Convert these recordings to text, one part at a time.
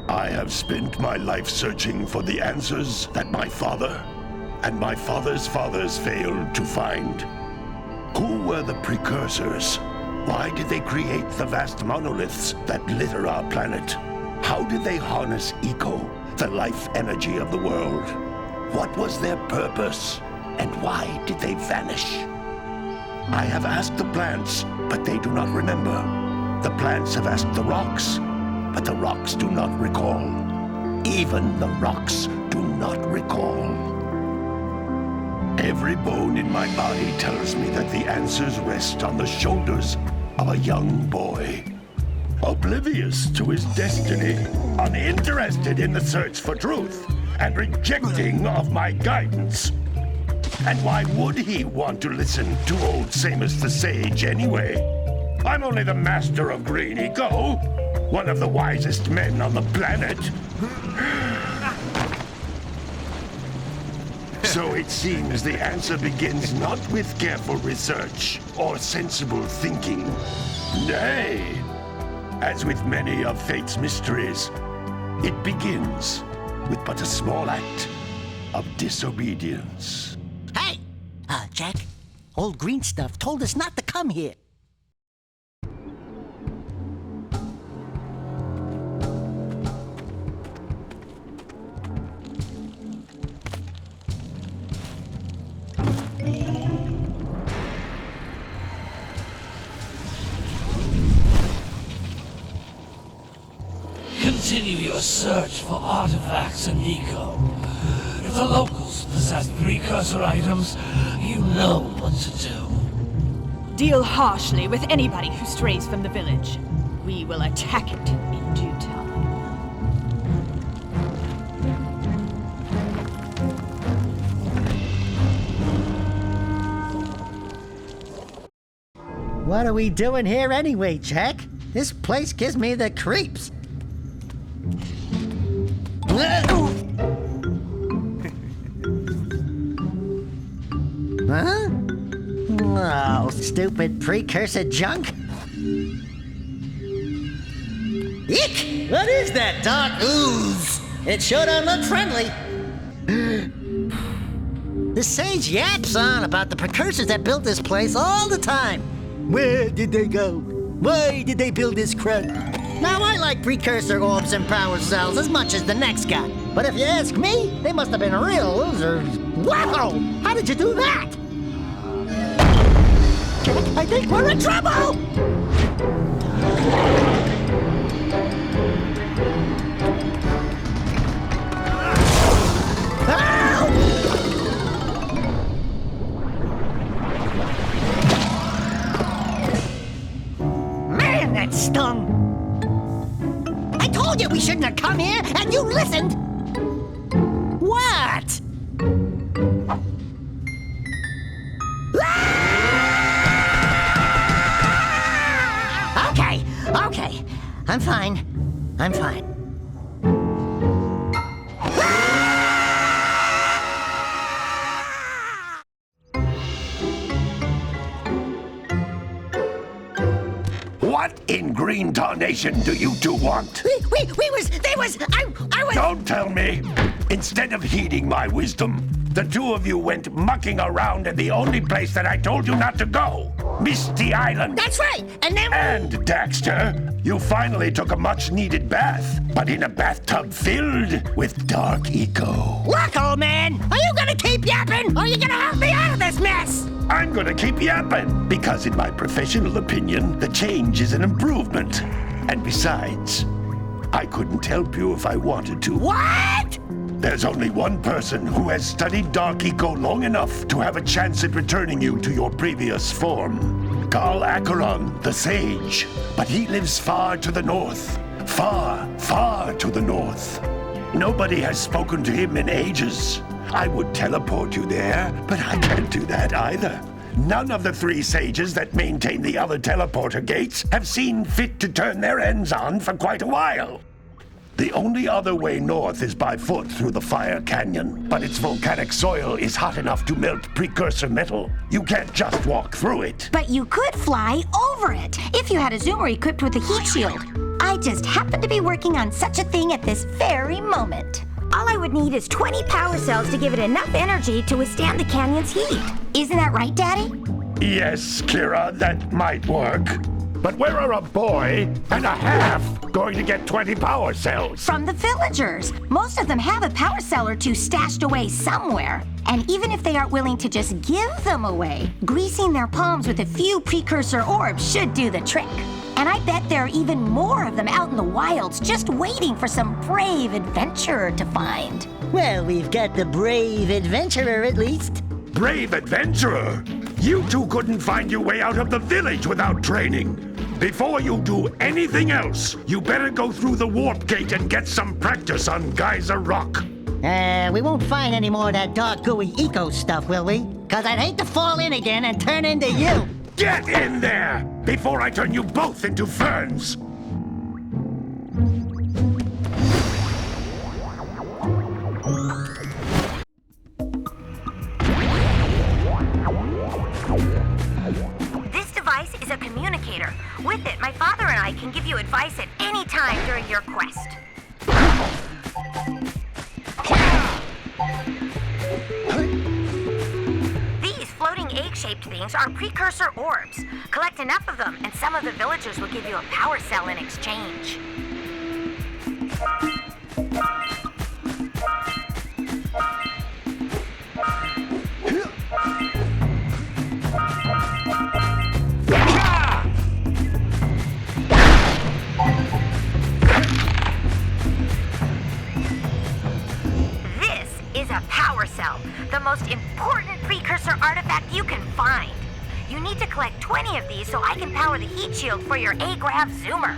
I have spent my life searching for the answers that my father and my father's fathers failed to find. Who were the precursors? Why did they create the vast monoliths that litter our planet? How did they harness eco, the life energy of the world? What was their purpose? And why did they vanish? I have asked the plants, but they do not remember. The plants have asked the rocks, but the rocks do not recall. Even the rocks do not recall. Every bone in my body tells me that the answers rest on the shoulders of a young boy. Oblivious to his destiny, uninterested in the search for truth, and rejecting of my guidance. And why would he want to listen to old Samus the Sage anyway? I'm only the master of green eco, one of the wisest men on the planet. So it seems the answer begins not with careful research or sensible thinking. Nay, as with many of fate's mysteries, it begins with but a small act of disobedience. Hey! Jack, old green stuff told us not to come here. Continue your search for artifacts and eco. If the locals possess precursor items, you know what to do. Deal harshly with anybody who strays from the village. We will attack it in due time. What are we doing here anyway, Jack? This place gives me the creeps. Huh? Oh, stupid precursor junk. Eek! What is that dark ooze? It sure don't look friendly. The sage yaps on about the precursors that built this place all the time. Where did they go? Why did they build this crud? Now, I like precursor orbs and power cells as much as the next guy. But if you ask me, they must have been real losers. Wow! How did you do that? I think we're in trouble! Man, that stung! I told you we shouldn't have come here, and you listened! What? Okay. I'm fine. What in green tarnation do you two want? I was... Don't tell me! Instead of heeding my wisdom, the two of you went mucking around in the only place that I told you not to go. Misty Island. That's right, and then... And, Daxter, you finally took a much-needed bath, but in a bathtub filled with dark eco. Look, old man, are you gonna keep yapping, or are you gonna help me out of this mess? I'm gonna keep yapping, because in my professional opinion, the change is an improvement. And besides, I couldn't help you if I wanted to. What? There's only one person who has studied Dark Eco long enough to have a chance at returning you to your previous form. Carl Acheron, the Sage. But he lives far to the north. Far, far to the north. Nobody has spoken to him in ages. I would teleport you there, but I can't do that either. None of the three sages that maintain the other teleporter gates have seen fit to turn their ends on for quite a while. The only other way north is by foot through the Fire Canyon, but its volcanic soil is hot enough to melt precursor metal. You can't just walk through it. But you could fly over it, if you had a zoomer equipped with a heat shield. I just happen to be working on such a thing at this very moment. All I would need is 20 power cells to give it enough energy to withstand the canyon's heat. Isn't that right, Daddy? Yes, Kira, that might work. But where are a boy and a half going to get 20 power cells? From the villagers. Most of them have a power cell or two stashed away somewhere. And even if they aren't willing to just give them away, greasing their palms with a few precursor orbs should do the trick. And I bet there are even more of them out in the wilds just waiting for some brave adventurer to find. Well, we've got the brave adventurer at least. Brave adventurer? You two couldn't find your way out of the village without training. Before you do anything else, you better go through the warp gate and get some practice on Geyser Rock. We won't find any more of that dark gooey eco stuff, will we? 'Cause I'd hate to fall in again and turn into you. Get in there before I turn you both into ferns. This device is a communicator. With it, my father and I can give you advice at any time during your quest. These floating egg-shaped things are precursor orbs. Collect enough of them, and some of the villagers will give you a power cell in exchange. Is a power cell, the most important precursor artifact you can find. You need to collect 20 of these so I can power the heat shield for your A-Grav zoomer.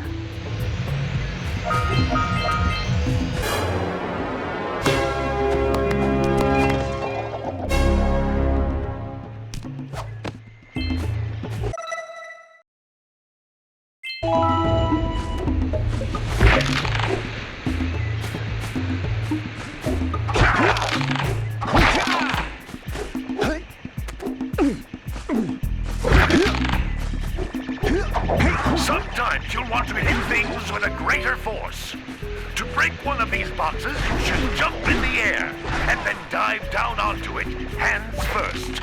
Sometimes you'll want to hit things with a greater force. To break one of these boxes, you should jump in the air and then dive down onto it, hands first.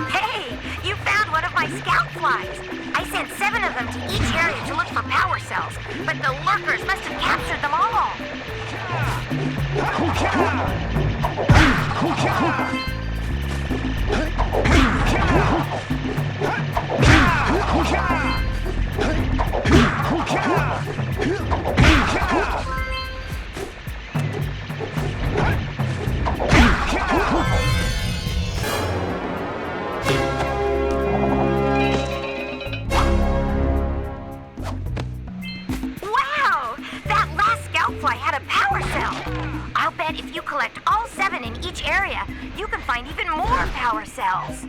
Hey, you found one of my scout flies. I sent 7 of them to each area to look for power cells, but the lurkers must have captured them all. Wow! That last scout fly had a power cell. I'll bet if you collect all 7 in each area, you can find even more power cells.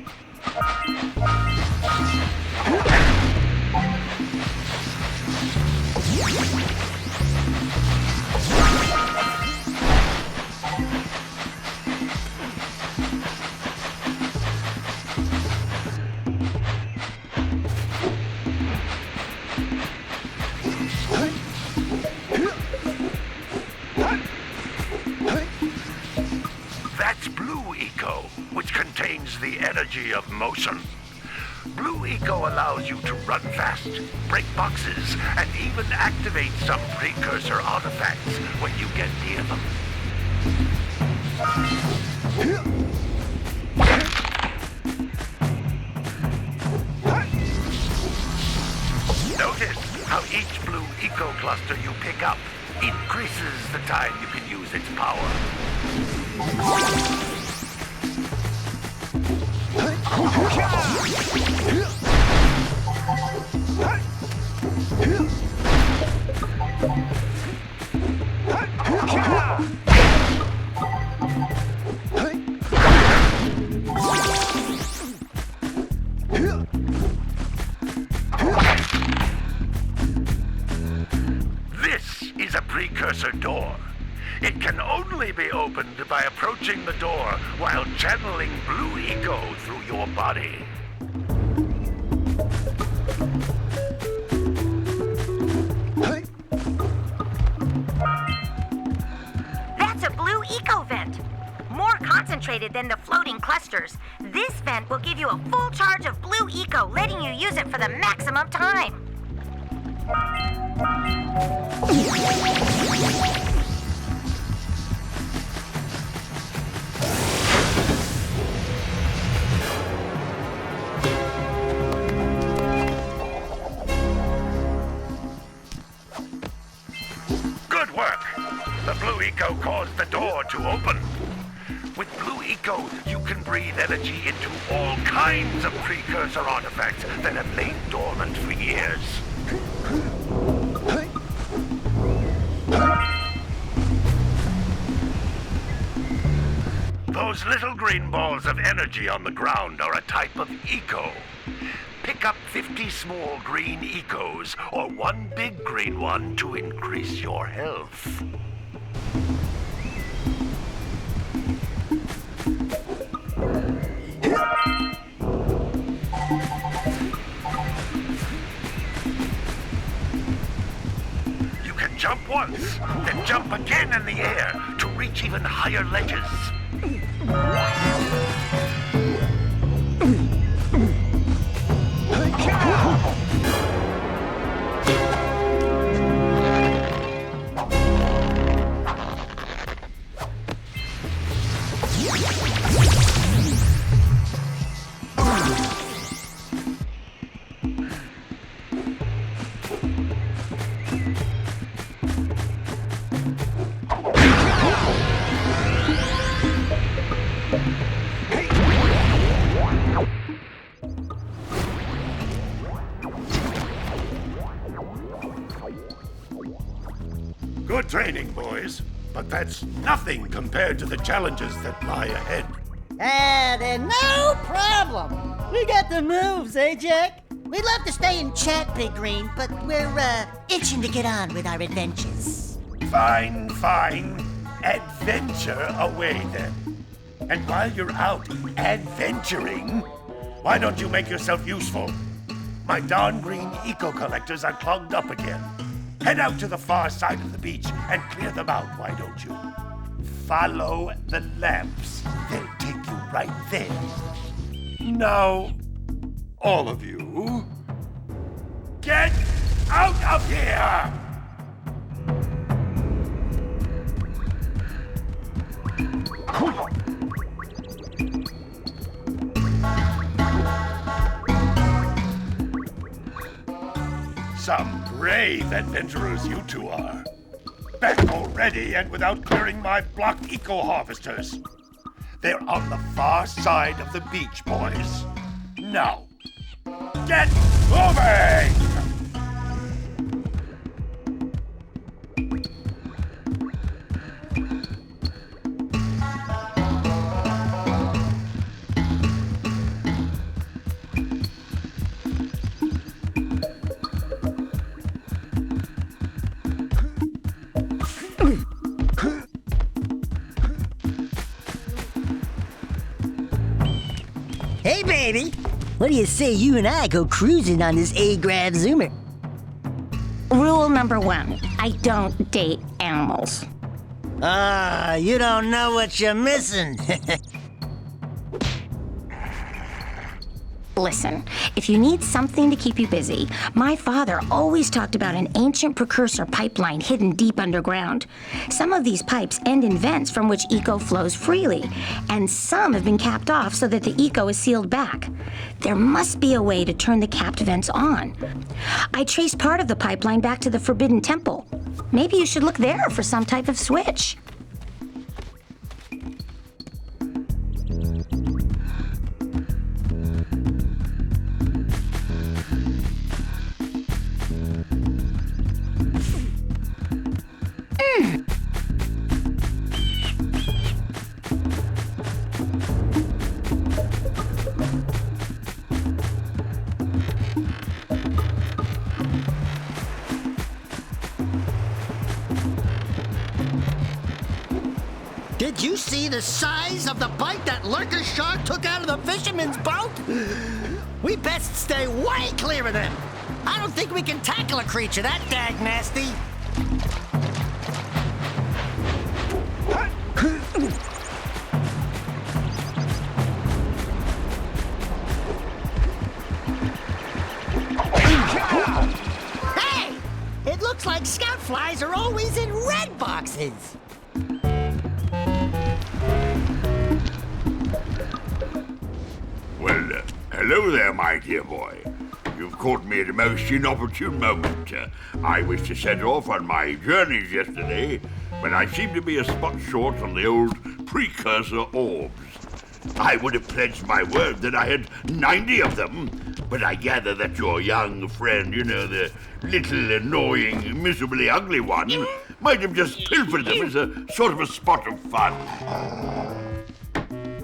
That's Blue Eco, which contains the energy of motion. Blue Eco allows you to run fast, break boxes, and even activate some precursor artifacts when you get near them. Notice how each Blue Eco cluster you pick up increases the time you can use its power. This is a precursor door. It can only be opened by approaching the door while channeling blue eco through your body. That's a blue eco vent. More concentrated than the floating clusters. This vent will give you a full charge of blue eco, letting you use it for the maximum time. Good work! The blue eco caused the door to open. With blue eco, you can breathe energy into all kinds of precursor artifacts that have lain dormant for years. Those little green balls of energy on the ground are a type of eco. Pick up 50 small green ecos or one big green one to increase your health. You can jump once, then jump again in the air to reach even higher ledges. Good training, boys, but that's nothing compared to the challenges that lie ahead. Then no problem. We got the moves, eh, Jack? We'd love to stay and chat, Big Green, but we're itching to get on with our adventures. Fine, fine. Adventure away then. And while you're out adventuring, why don't you make yourself useful? My darn green eco collectors are clogged up again. Head out to the far side of the beach and clear them out, why don't you? Follow the lamps. They'll take you right there. Now, all of you, get out of here! Some brave adventurers you two are. Back already and without clearing my blocked eco-harvesters. They're on the far side of the beach, boys. Now, get moving! Hey, baby. What do you say you and I go cruising on this A-Grav Zoomer? Rule number 1, I don't date animals. You don't know what you're missing. Listen, if you need something to keep you busy, my father always talked about an ancient precursor pipeline hidden deep underground. Some of these pipes end in vents from which eco flows freely, and some have been capped off so that the eco is sealed back. There must be a way to turn the capped vents on. I traced part of the pipeline back to the Forbidden Temple. Maybe you should look there for some type of switch. the size of the bite that lurker shark took out of the fisherman's boat? We best stay way clear of them. I don't think we can tackle a creature that dag nasty. Hey! It looks like scout flies are always in red boxes. Well, hello there, my dear boy. You've caught me at a most inopportune moment. I was to set off on my journeys yesterday, but I seem to be a spot short on the old precursor orbs. I would have pledged my word that I had 90 of them, but I gather that your young friend, the little annoying, miserably ugly one, might have just pilfered them as a sort of a spot of fun.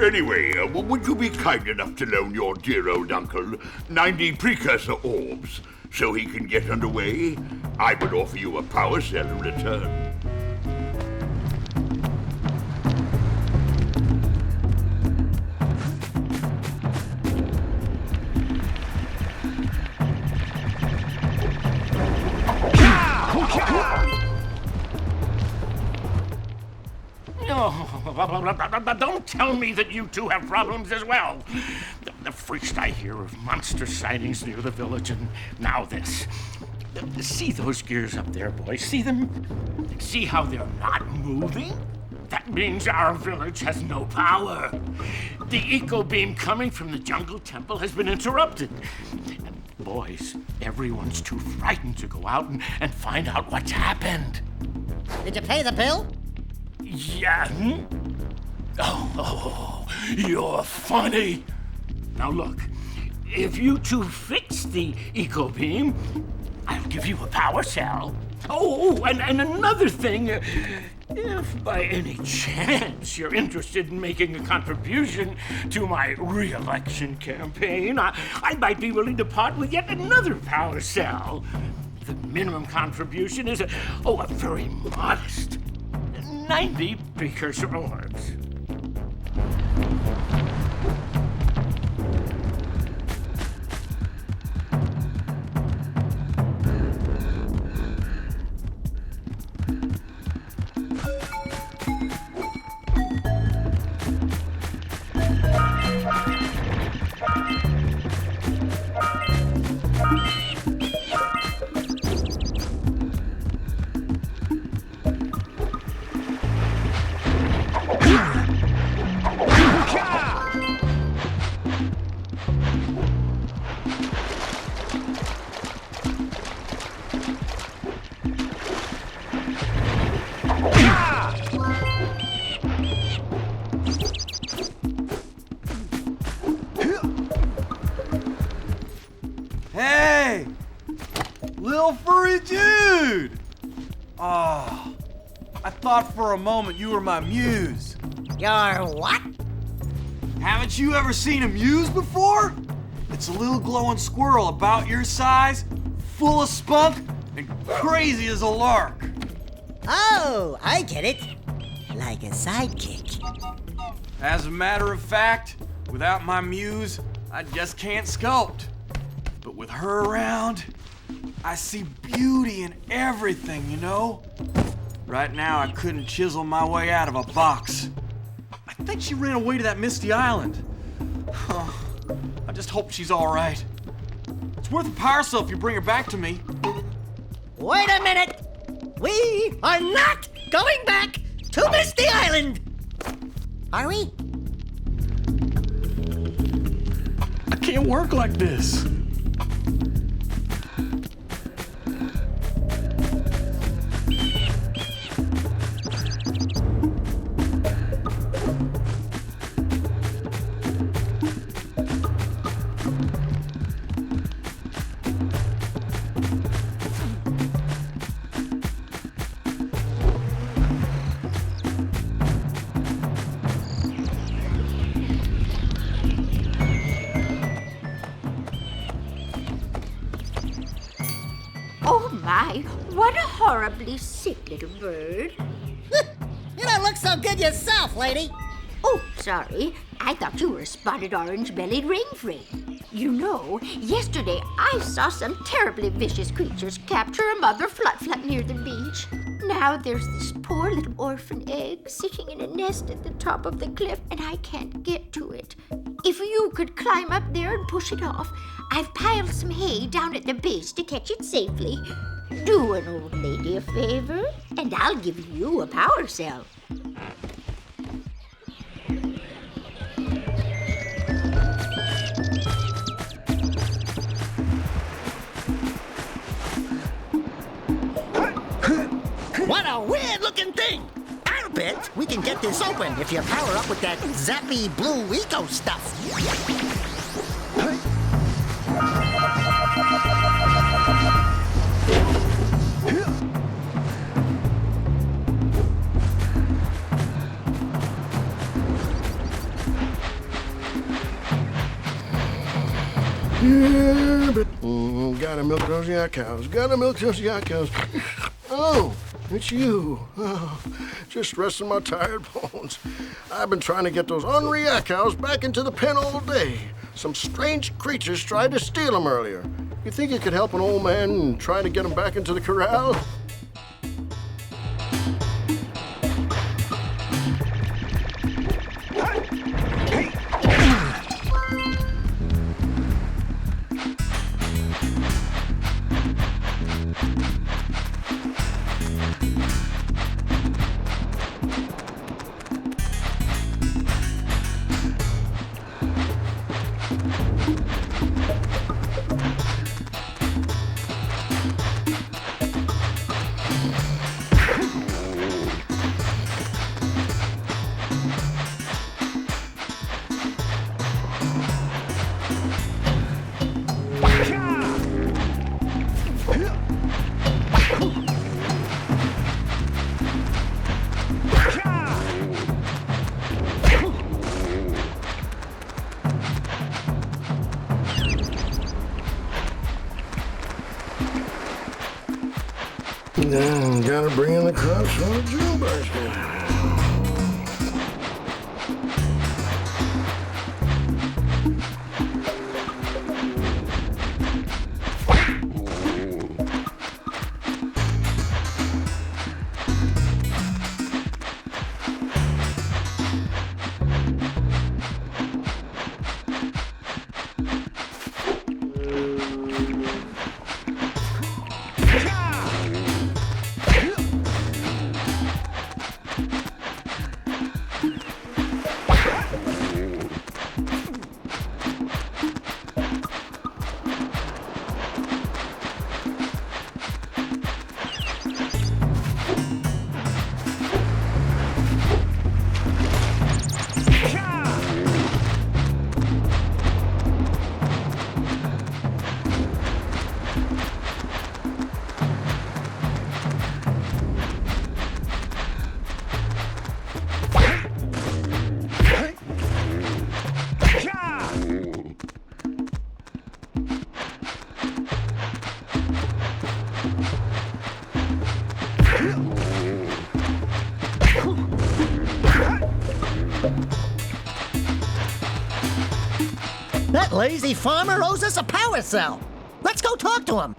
Anyway, would you be kind enough to loan your dear old uncle 90 precursor orbs so he can get underway? I would offer you a power cell in return. Don't tell me that you two have problems as well. The first I hear of monster sightings near the village, and now this. See those gears up there, boys? See them? See how they're not moving? That means our village has no power. The eco beam coming from the jungle temple has been interrupted. And boys, everyone's too frightened to go out and find out what's happened. Did you pay the bill? Yeah. Oh, you're funny. Now look, if you two fix the eco beam, I'll give you a power cell. Oh, and another thing, if by any chance you're interested in making a contribution to my re-election campaign, I might be willing to part with yet another power cell. The minimum contribution is a very modest 90 precursor orbs. Hey! Little furry dude! Oh, I thought for a moment you were my muse. Your what? Haven't you ever seen a muse before? It's a little glowing squirrel about your size, full of spunk, and crazy as a lark. Oh, I get it. Like a sidekick. As a matter of fact, without my muse, I just can't sculpt. But with her around, I see beauty in everything, you know? Right now, I couldn't chisel my way out of a box. I think she ran away to that misty island. I just hope she's all right. It's worth a power cell if you bring her back to me. Wait a minute! We are not going back to Misty Island! Are we? I can't work like this. Oh my, what a horribly sick little bird. You don't look so good yourself, lady. Oh, sorry. I thought you were a spotted orange-bellied rainfrey. You know, yesterday I saw some terribly vicious creatures capture a mother flut-flut near the beach. Now there's this poor little orphan egg sitting in a nest at the top of the cliff, and I can't get to it. If you could climb up there and push it off, I've piled some hay down at the base to catch it safely. Do an old lady a favor, and I'll give you a power cell. What a weird-looking thing! I'll bet we can get this open if you power up with that zappy blue eco stuff. Gotta milk those yak cows. Gotta milk those yak cows. Oh, it's you. Oh, just resting my tired bones. I've been trying to get those ornery yak cows back into the pen all day. Some strange creatures tried to steal them earlier. You think you could help an old man and try to get them back into the corral? Gotta bring in the crops from the drill basket. That lazy farmer owes us a power cell. Let's go talk to him.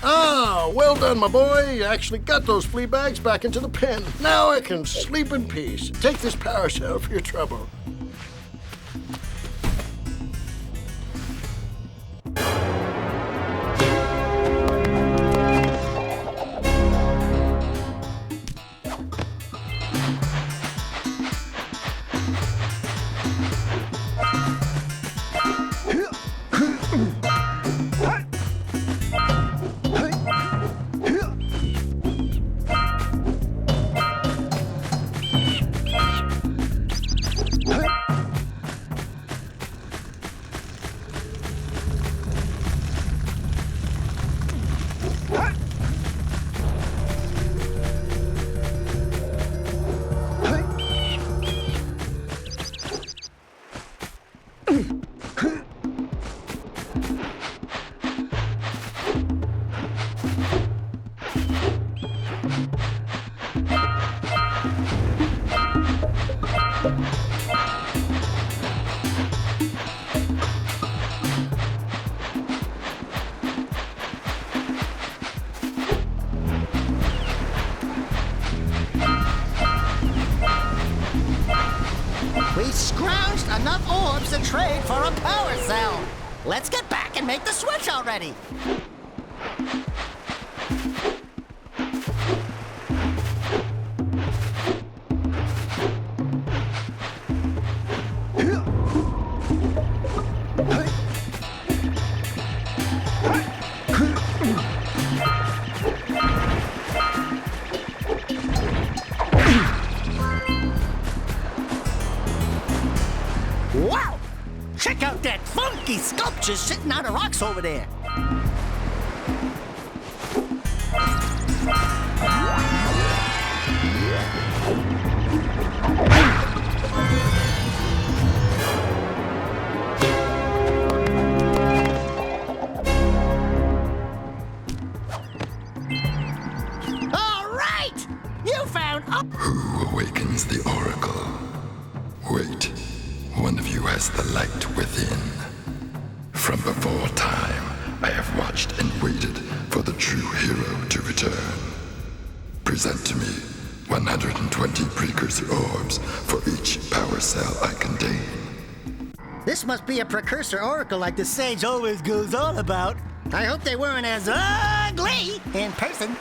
Ah, well done, my boy. You actually got those flea bags back into the pen. Now I can sleep in peace. Take this power cell for your trouble. We scrounged enough orbs to trade for a power cell. Let's get back and make the switch already. Wow! Check out that funky sculpture sitting on the rocks over there. All right! You found up. Who awakens the oracle? Wait, one of you has the light within. From before time, I have watched and waited for the true hero to return. Present to me 120 precursor orbs for each power cell I contain. This must be a precursor oracle like the sage always goes on about. I hope they weren't as ugly in person.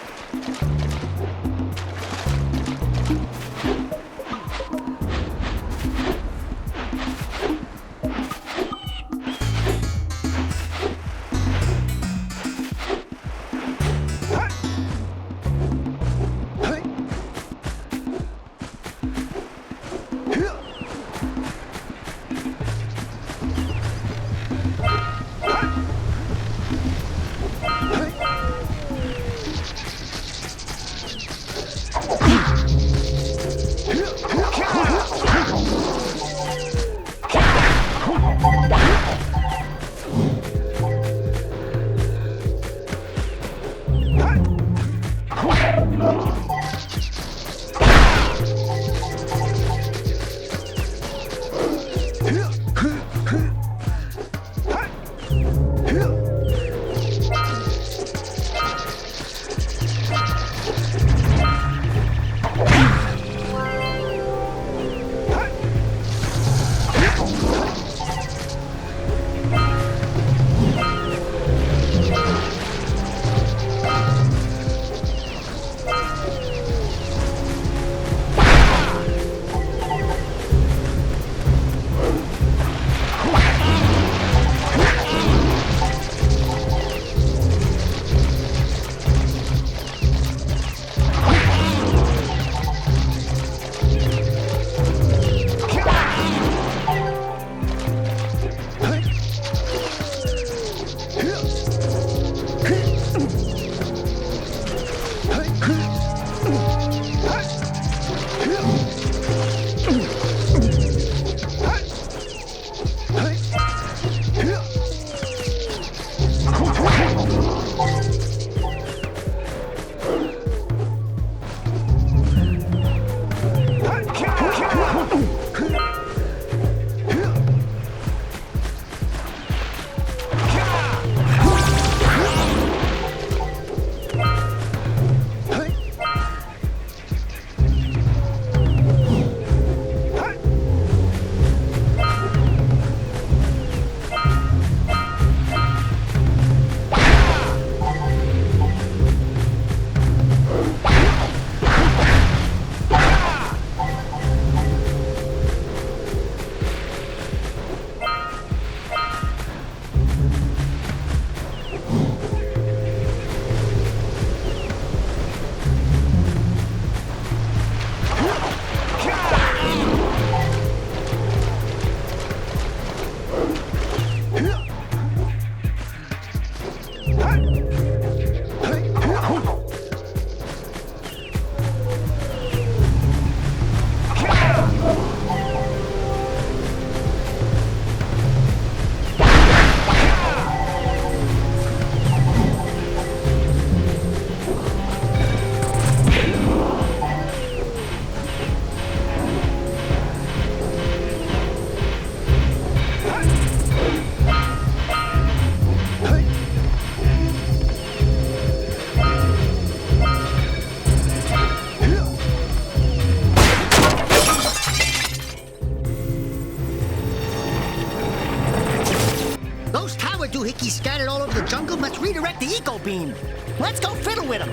doohickeys scattered all over the jungle must redirect the eco beam. Let's go fiddle with them.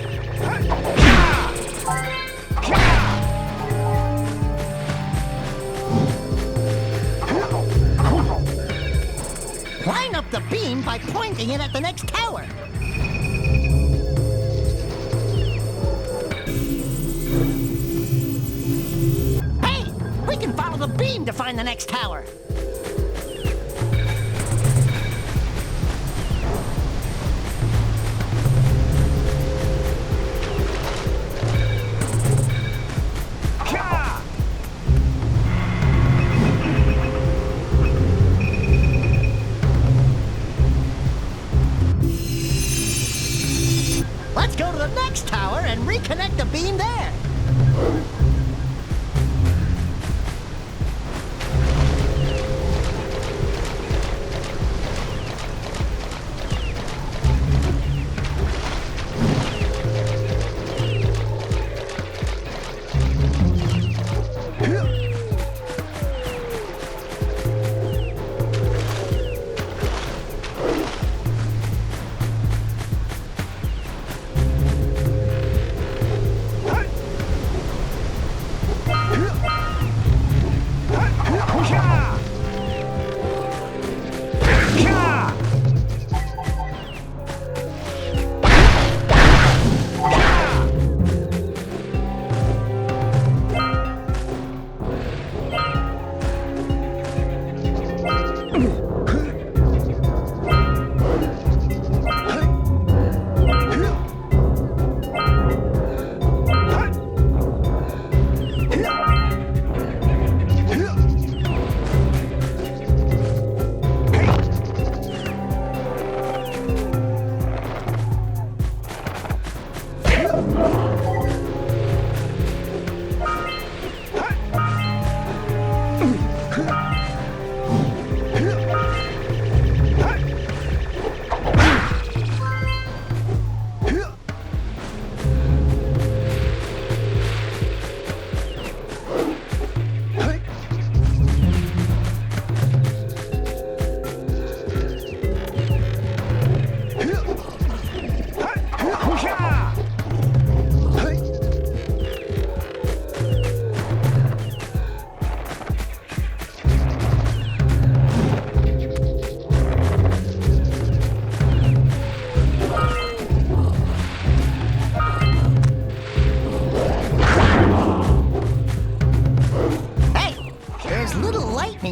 Line up the beam by pointing it at the next tower. Hey, we can follow the beam to find the next tower. Let's go to the next tower and reconnect the beam there.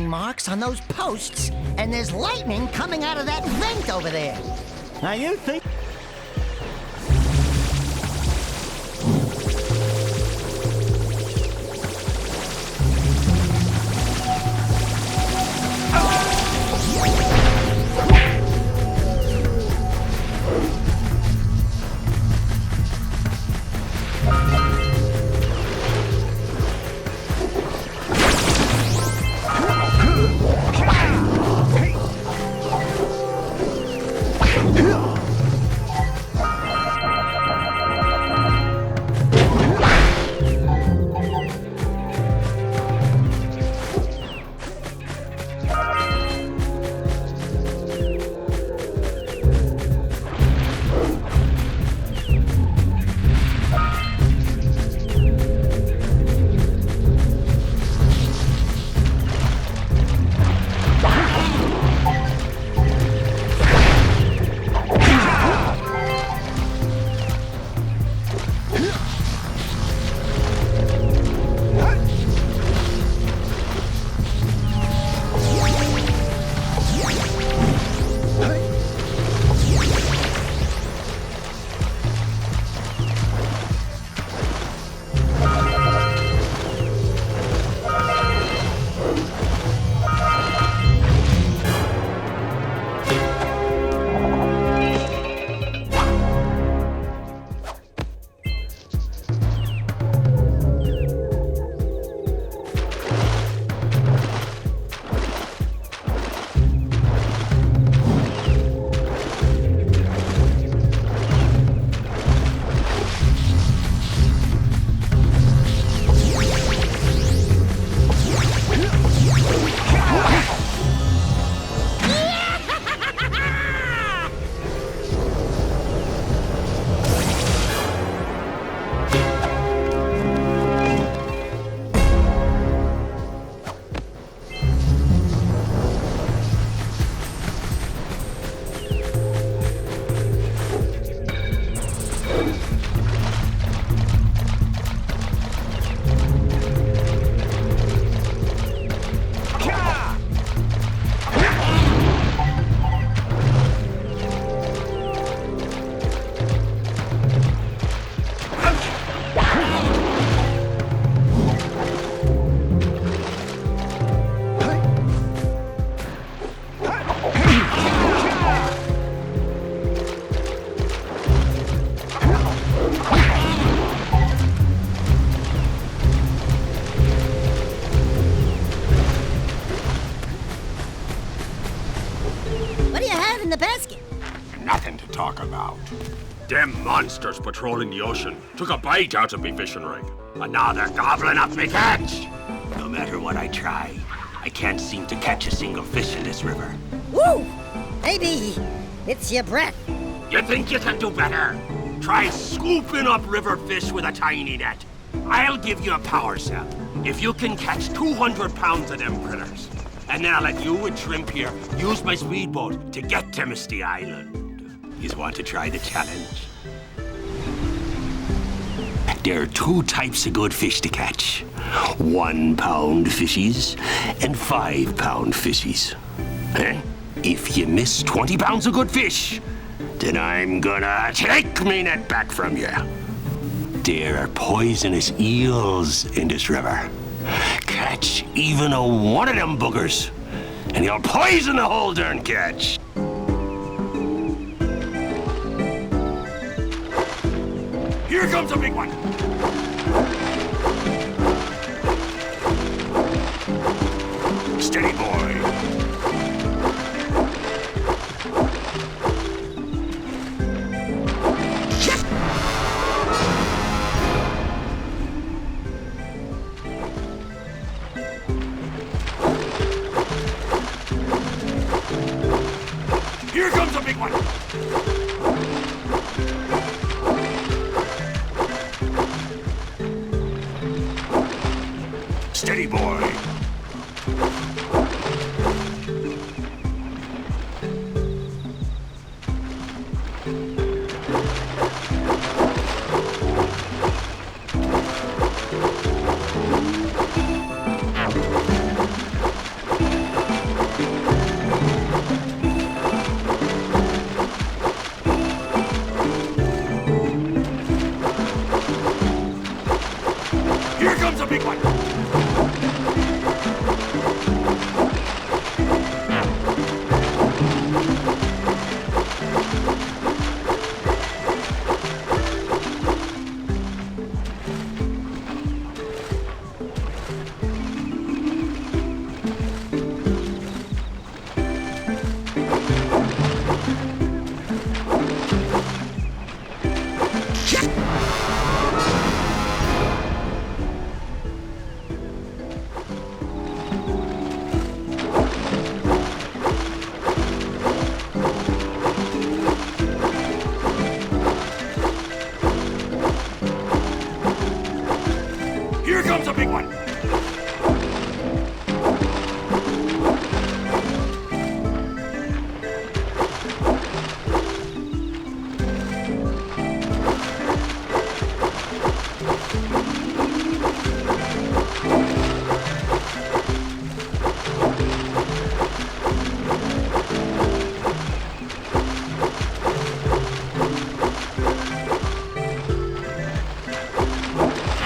Marks on those posts, and there's lightning coming out of that vent over there. Now you think... in the basket? Nothing to talk about. Them monsters patrolling the ocean took a bite out of me fishing rig. And now they're gobbling up me catch. No matter what I try, I can't seem to catch a single fish in this river. Woo! Maybe it's your breath. You think you can do better? Try scooping up river fish with a tiny net. I'll give you a power cell if you can catch 200 pounds of them critters. And then I'll let you and Shrimp here use my speedboat to get to Misty Island. You want to try the challenge? There are two types of good fish to catch. 1 pound fishies and 5 pound fishies. Eh? If you miss 20 pounds of good fish, then I'm gonna take me net back from you. There are poisonous eels in this river. Catch even one of them boogers, and you'll poison the whole darn catch. Here comes a big one. Steady, boy. Here comes a big one. Steady, boy. Here comes a big one. Here comes a big one.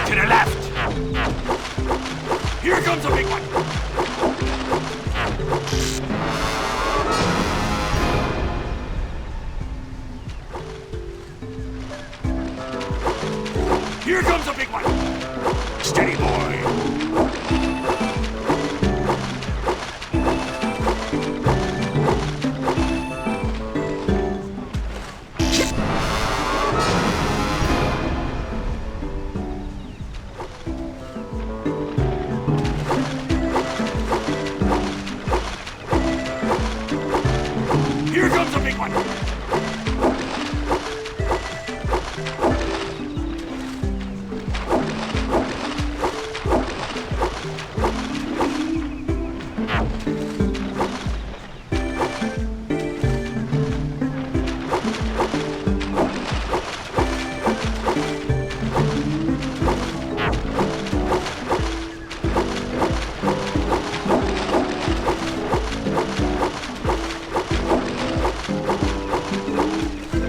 To the left. Here comes a big one. Here comes a big one. Steady, boy. Here comes a big one.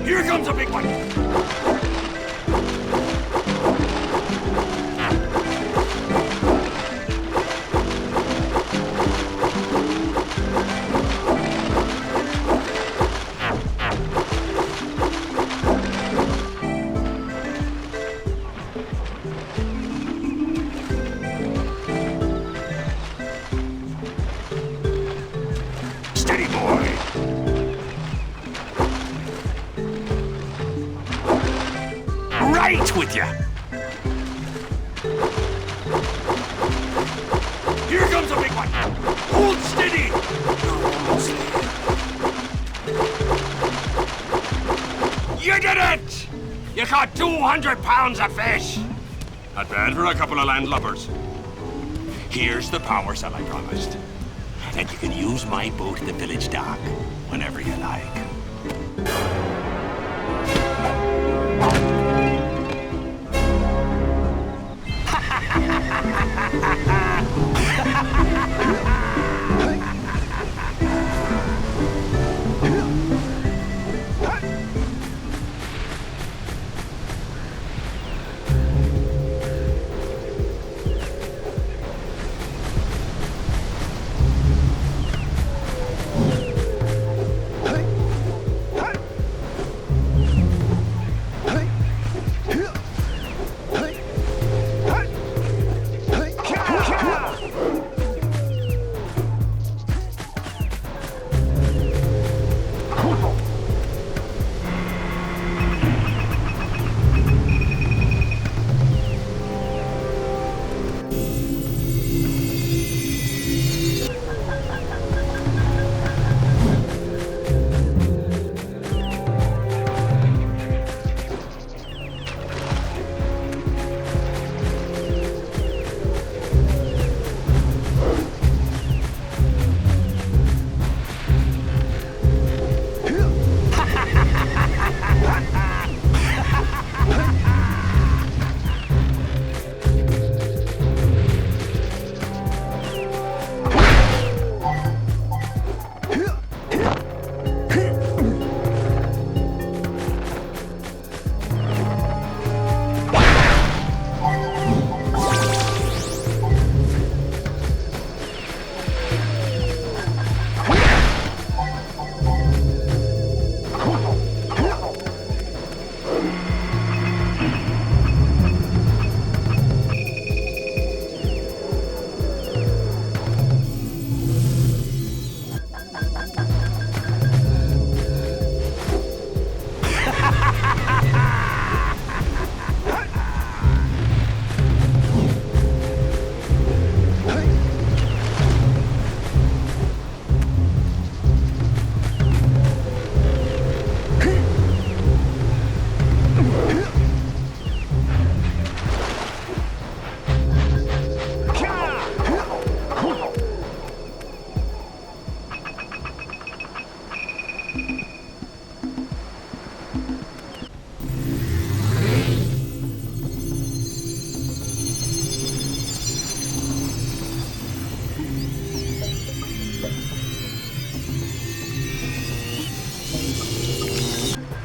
Here comes a big one. Steady, boy. right with you. Here comes a big one. Hold steady. You're almost there. You did it! You caught 200 pounds of fish. Not bad for a couple of landlubbers. Here's the power cell I promised. And you can use my boat at the village dock whenever you like.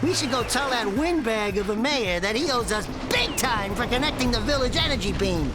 We should go tell that windbag of a mayor that he owes us big time for connecting the village energy beam.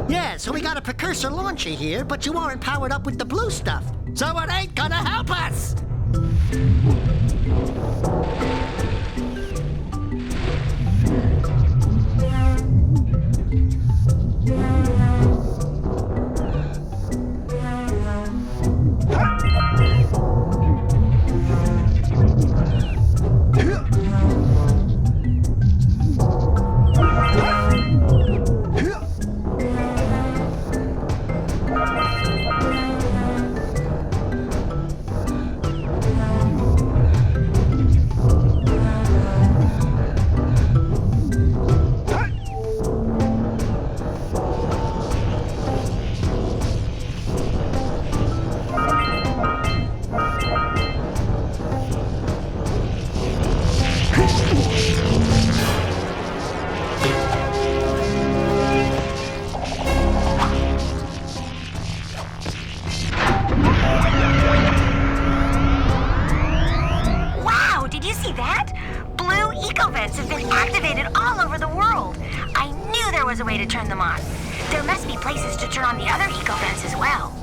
Yeah, so we got a precursor launcher here, but you aren't powered up with the blue stuff. So it ain't gonna help us! Have been activated all over the world. I knew there was a way to turn them on. There must be places to turn on the other eco vents as well.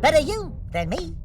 Better you than me.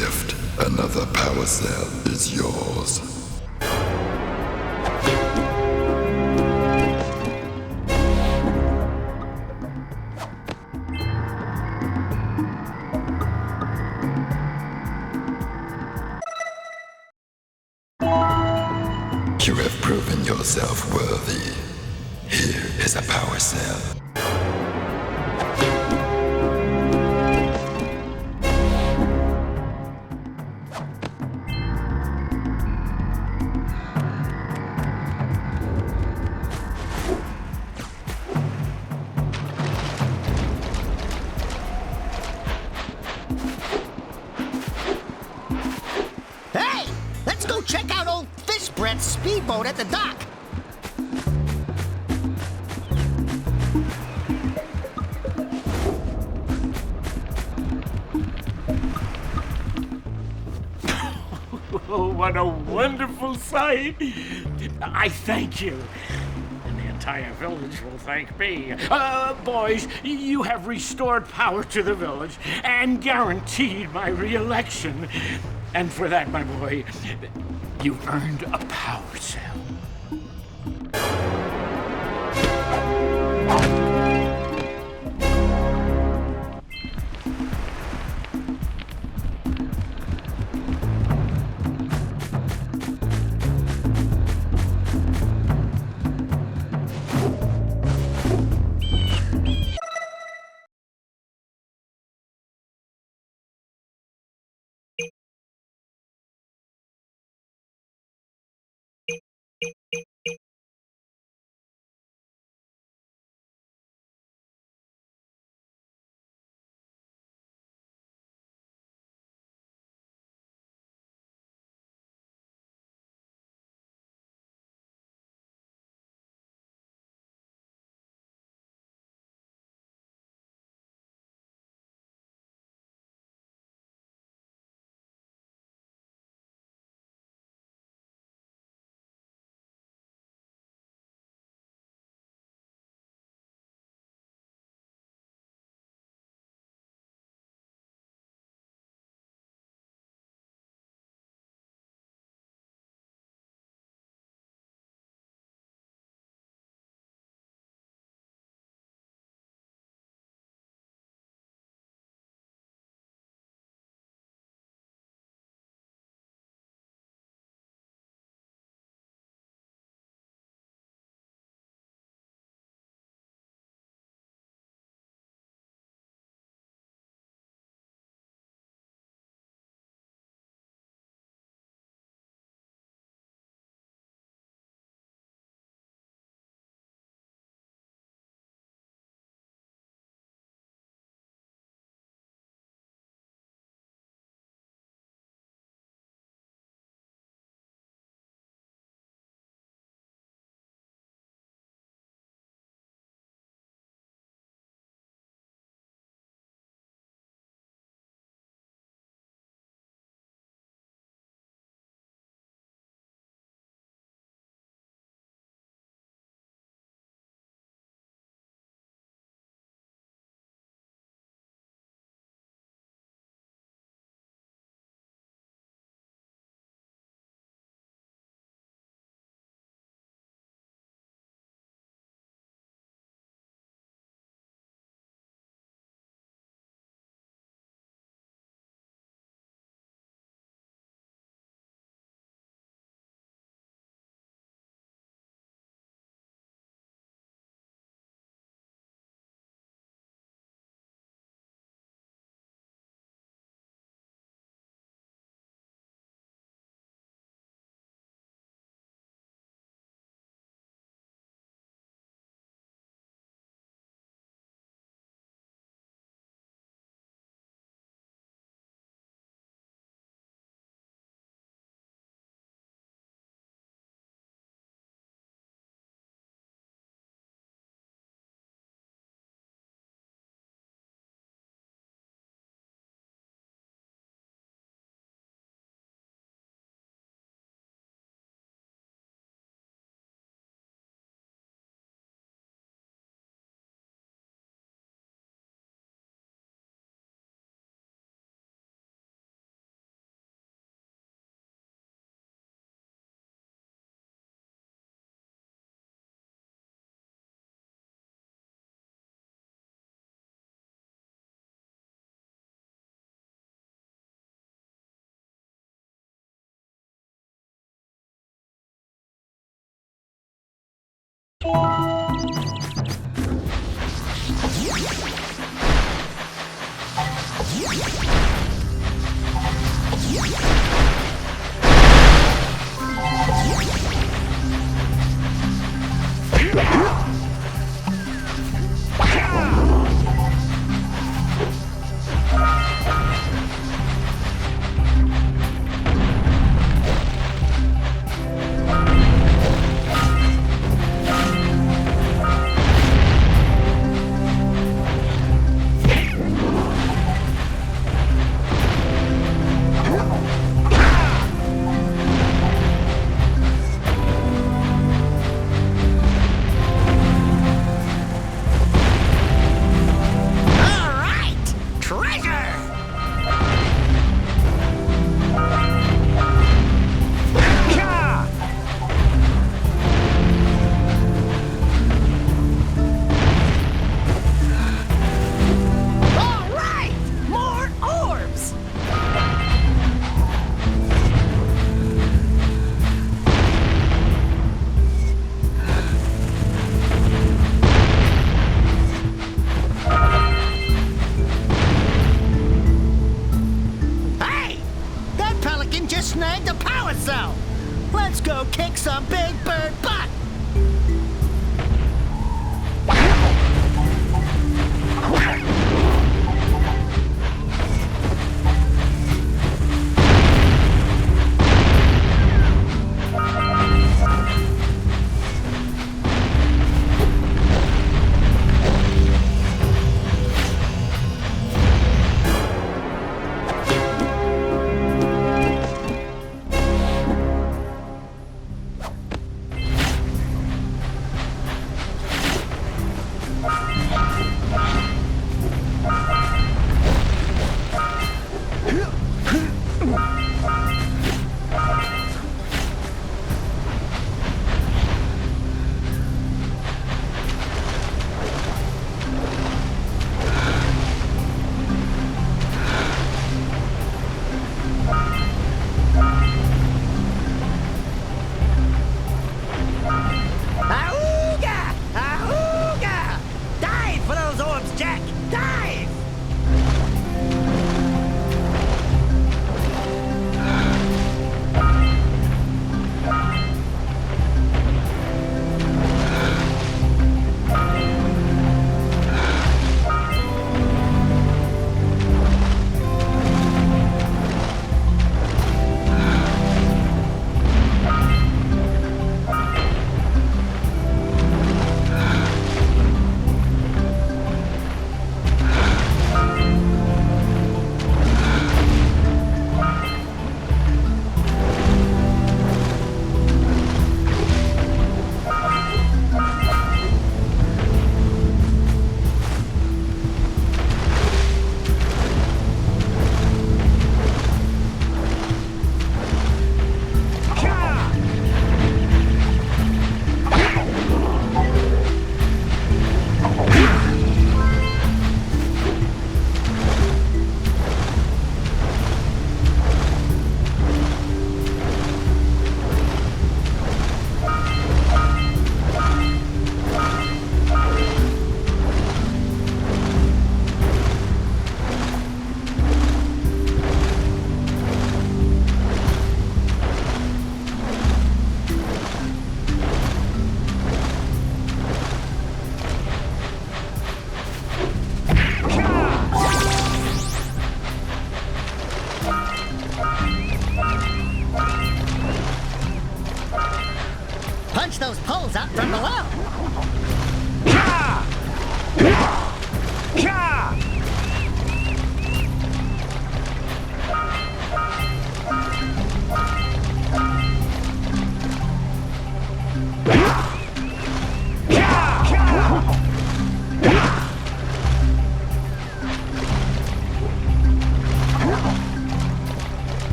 gift. Another power cell is yours. You have proven yourself worthy. Here is a power cell. Hey! Let's go check out old Fish Brett's speedboat at the dock. Oh, what a wonderful sight! I thank you. And the entire village will thank me. Boys, you have restored power to the village and guaranteed my re-election. And for that, my boy, you've earned a power cell. Snagged a power cell! Let's go kick some big bird butt!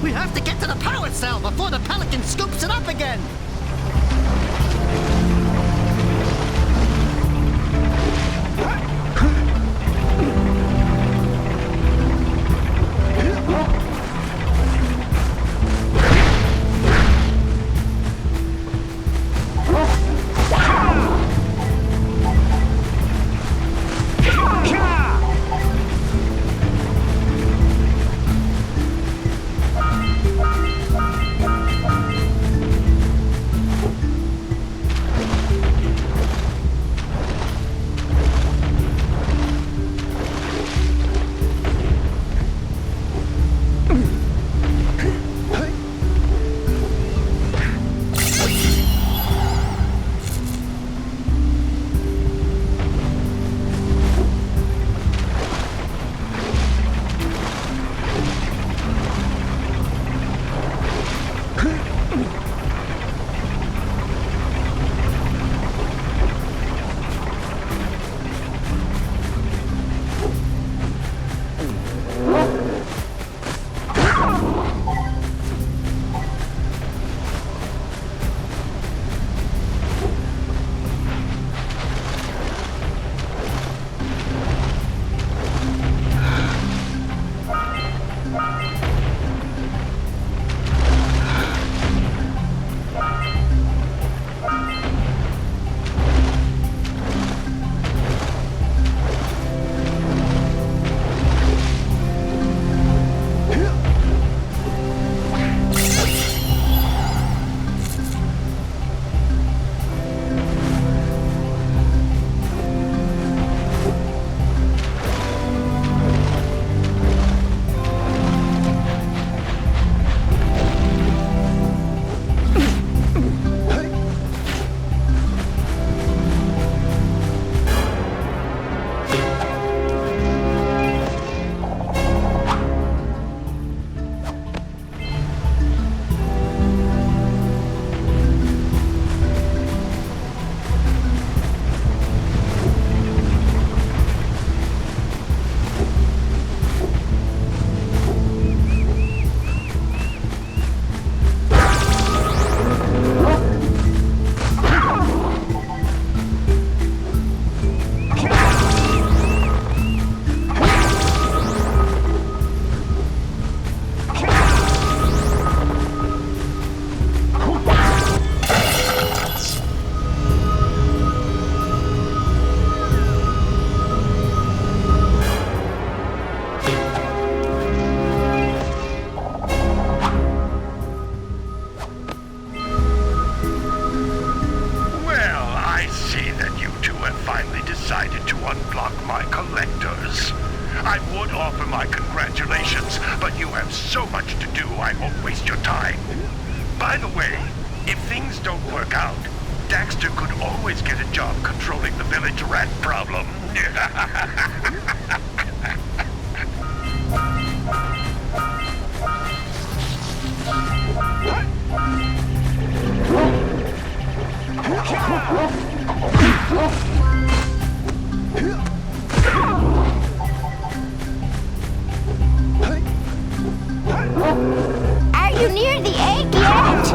We have to get to the power cell before the pelican scoops it up again! Daxter could always get a job controlling the village rat problem. Are you near the egg yet?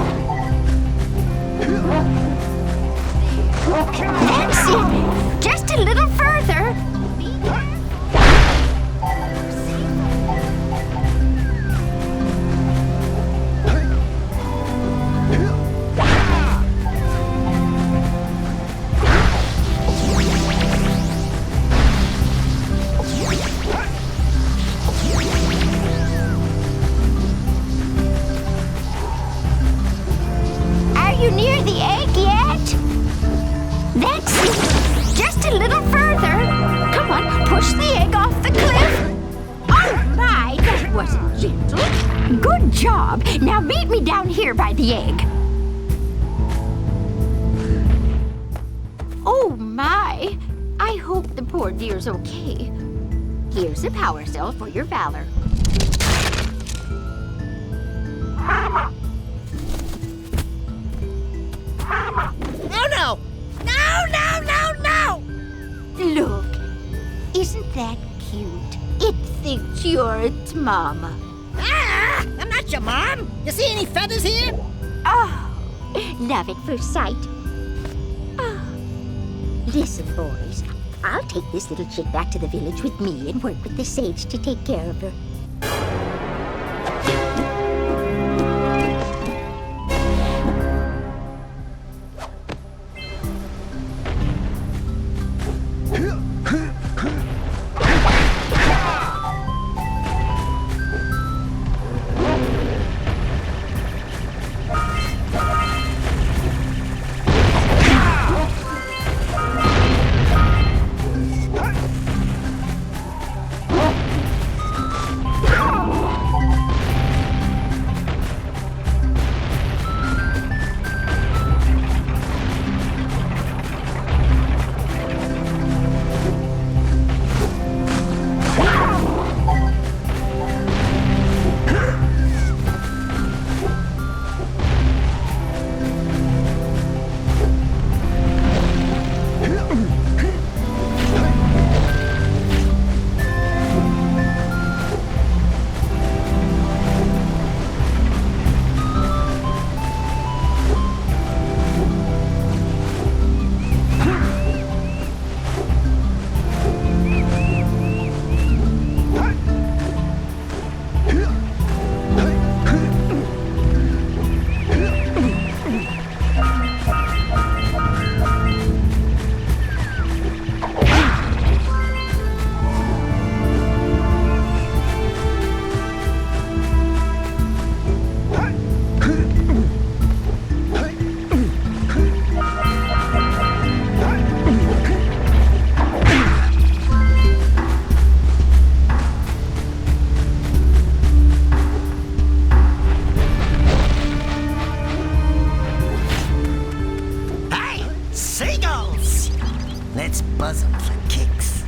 That's it. Just a little further. Are you near the egg yet? That's it. Just a little further. Come on, push the egg off the cliff. Oh my, that wasn't gentle. Good job. Now meet me down here by the egg. Oh my. I hope the poor dear's okay. Here's a power cell for your valor. No, no! No, no, no, no! Look, isn't that cute? It thinks you're its mama. Ah! I'm not your mom. You see any feathers here? Oh, love at first sight. Oh. Listen, boys. I'll take this little chick back to the village with me and work with the sage to take care of her. Let's buzz them for kicks.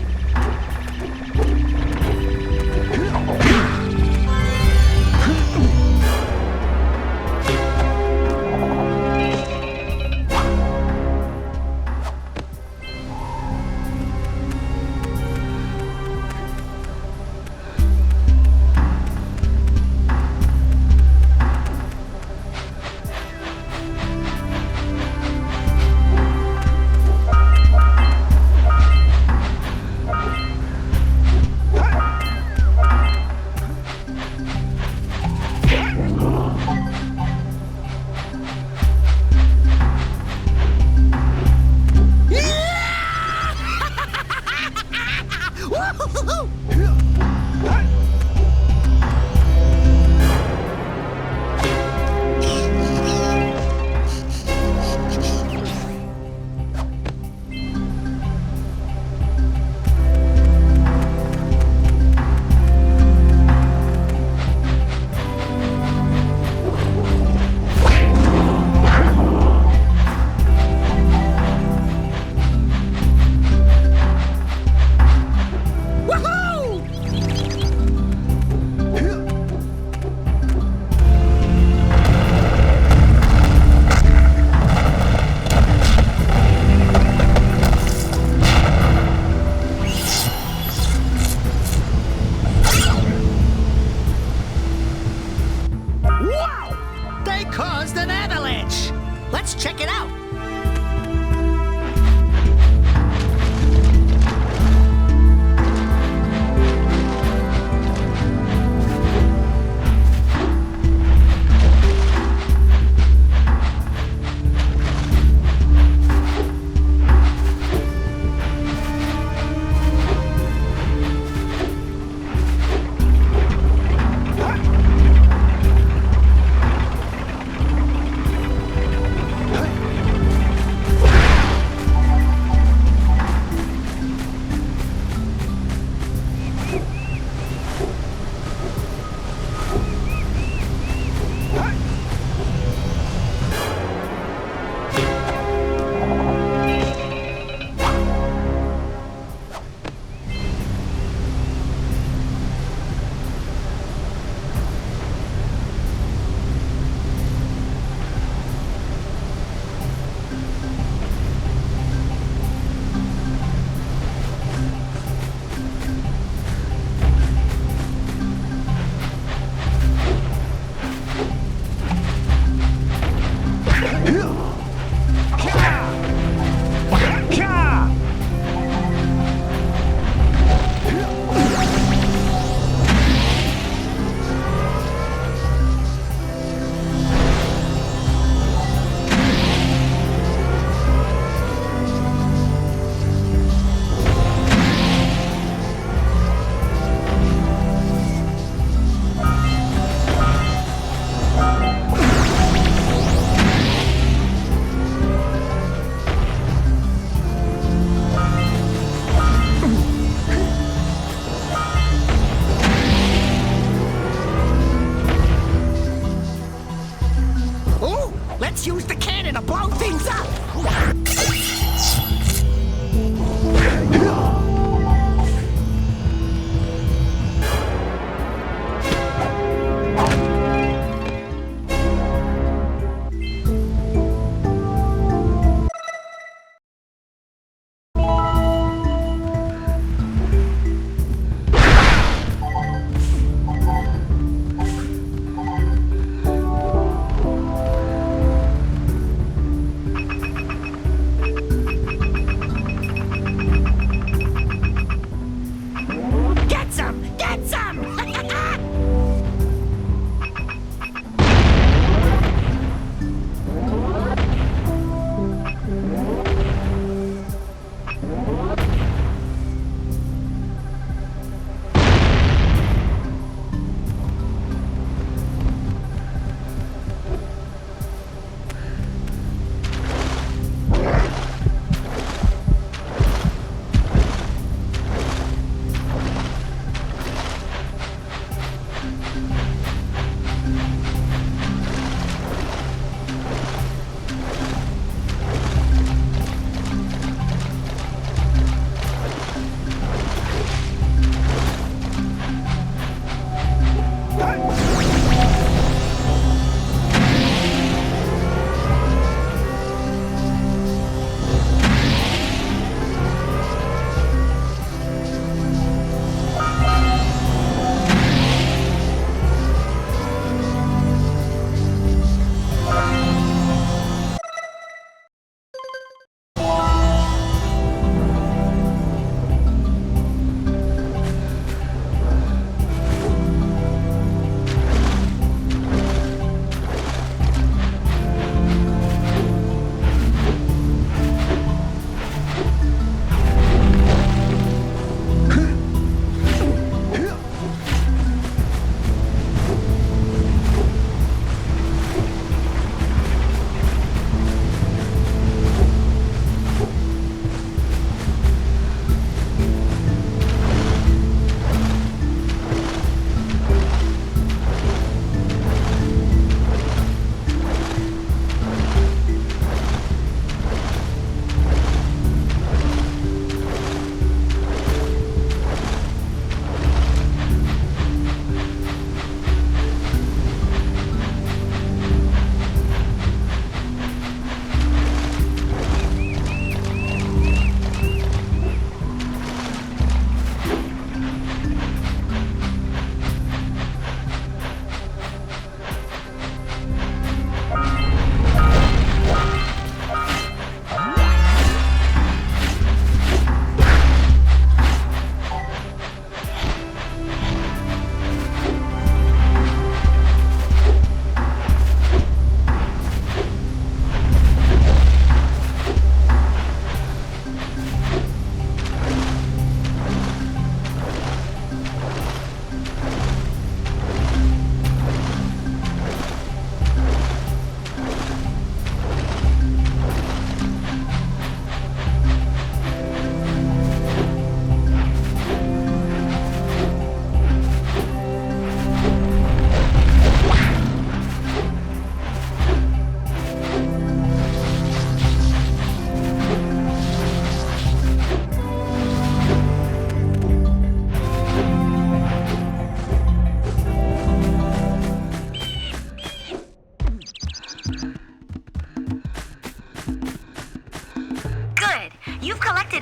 Let's check it out.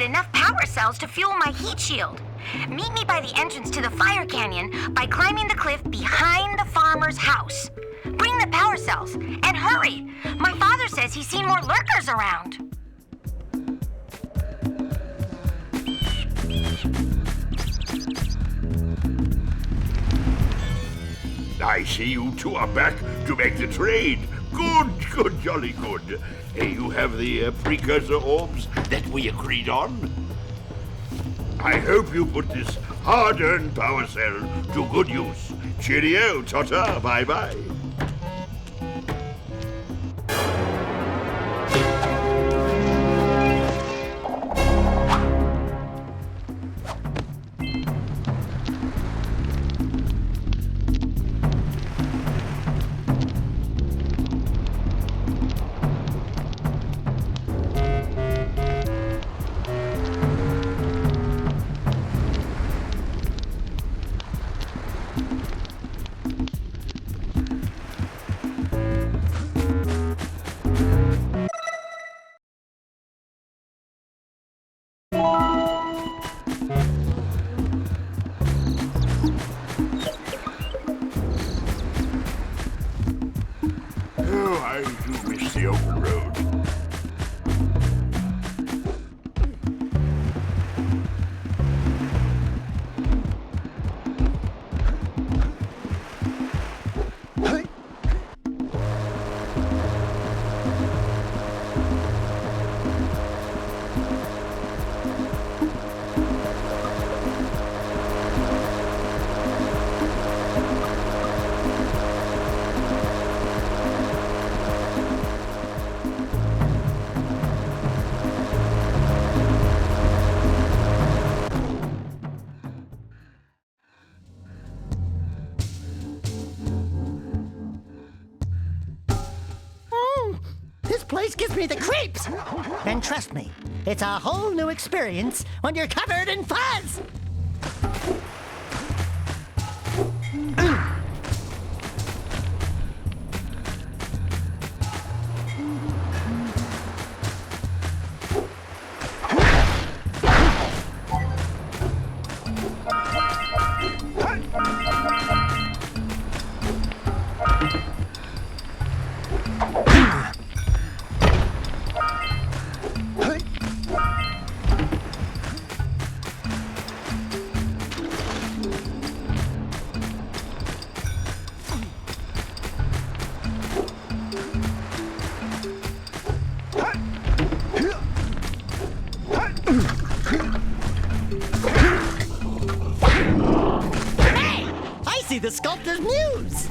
enough power cells to fuel my heat shield. Meet me by the entrance to the fire canyon by climbing the cliff behind the farmer's house. Bring the power cells, and hurry! My father says he's seen more lurkers around. I see you two are back to make the trade. Good, jolly good. You have the precursor orbs that we agreed on? I hope you put this hard-earned power cell to good use. Cheerio, ta-ta, bye-bye. I do miss the open road. This place gives me the creeps! And trust me, it's a whole new experience when you're covered in fuzz! The sculptor's muse!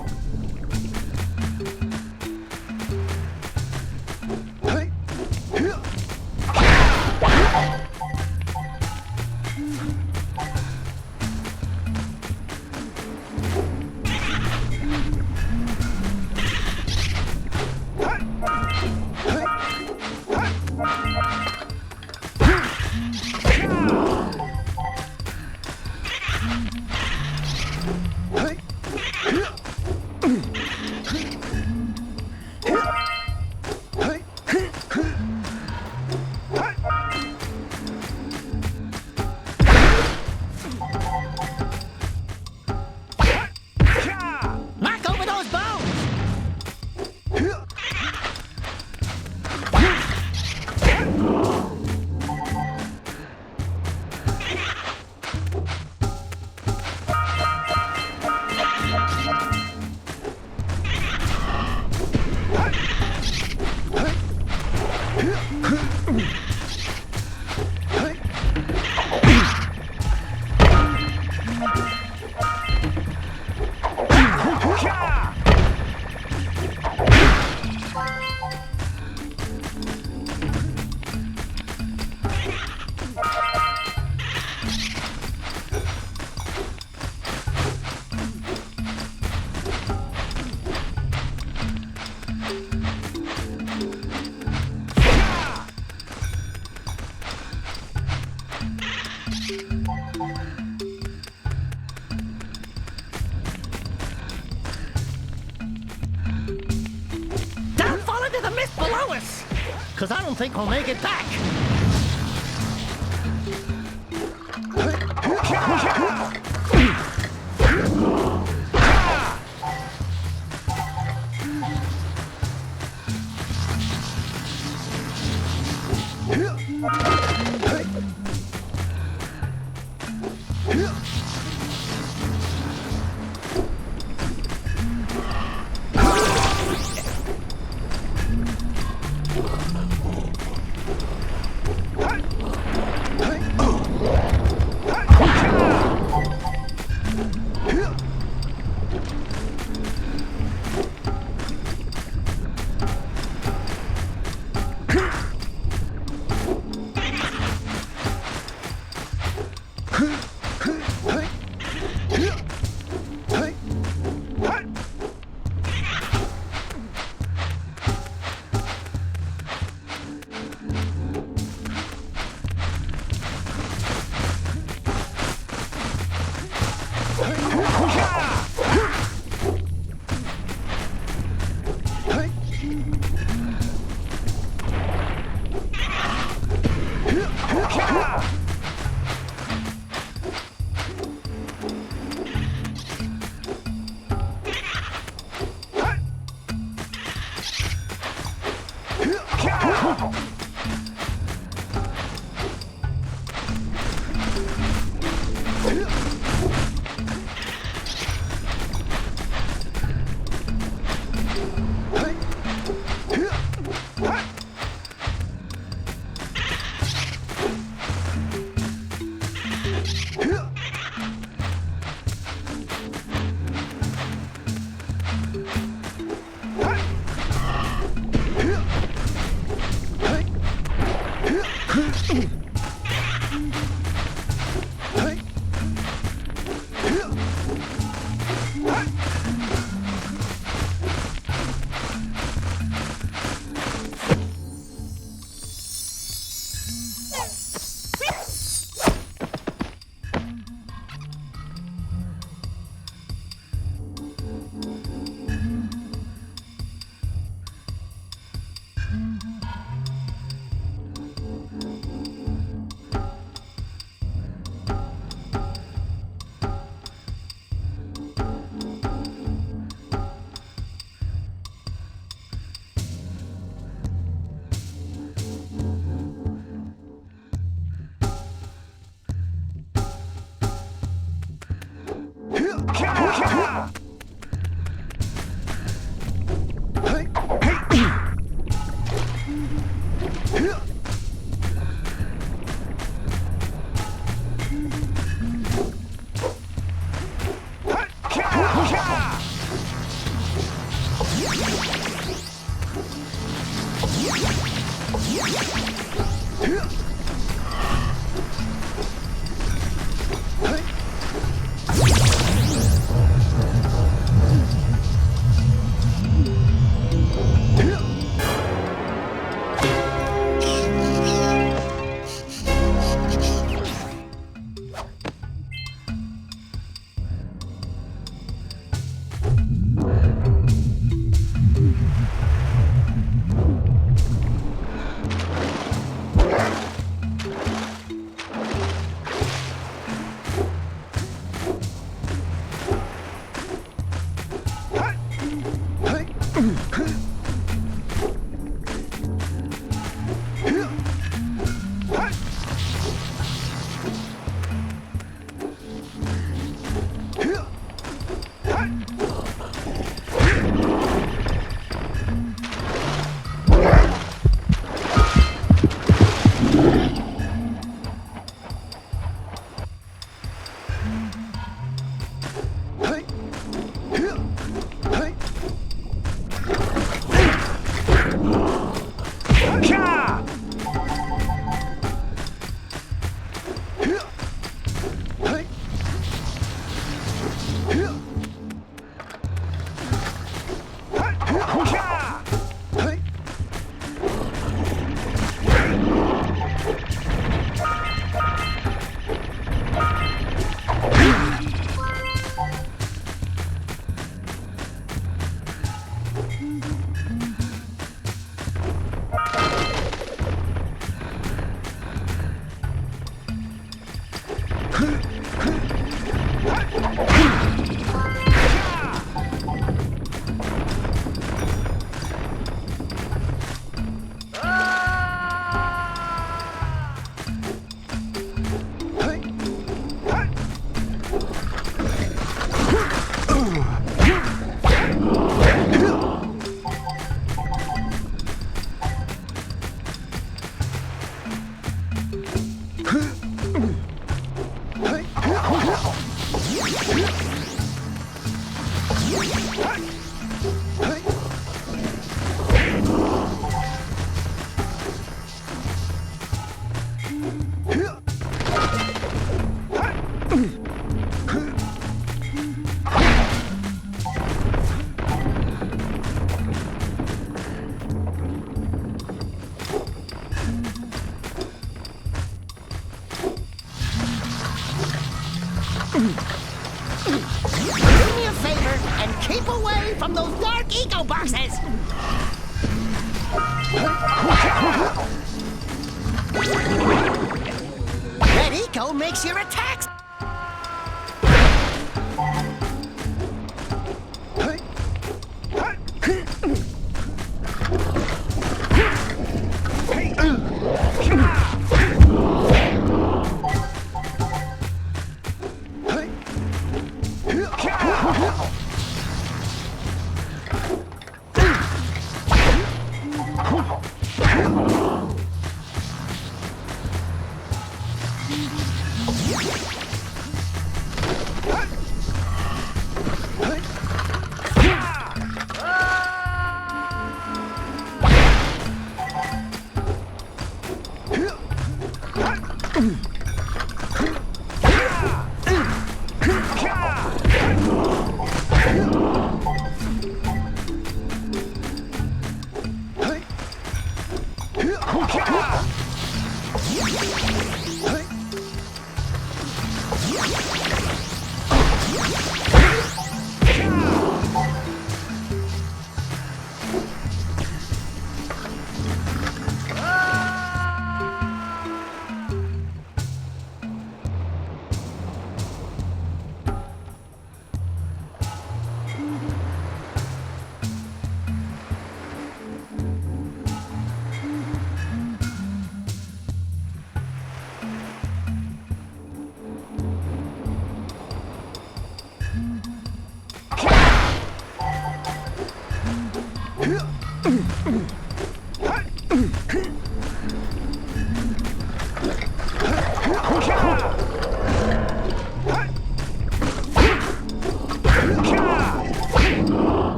Because I don't think we'll make it back. Do me a favor and keep away from those dark eco boxes! That eco makes your attacks...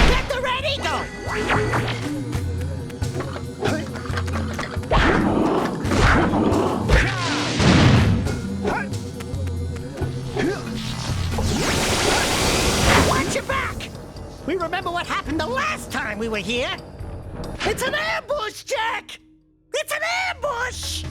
Get the red eagle! Watch your back! We remember what happened the last time we were here. It's an ambush, Jak! It's an ambush!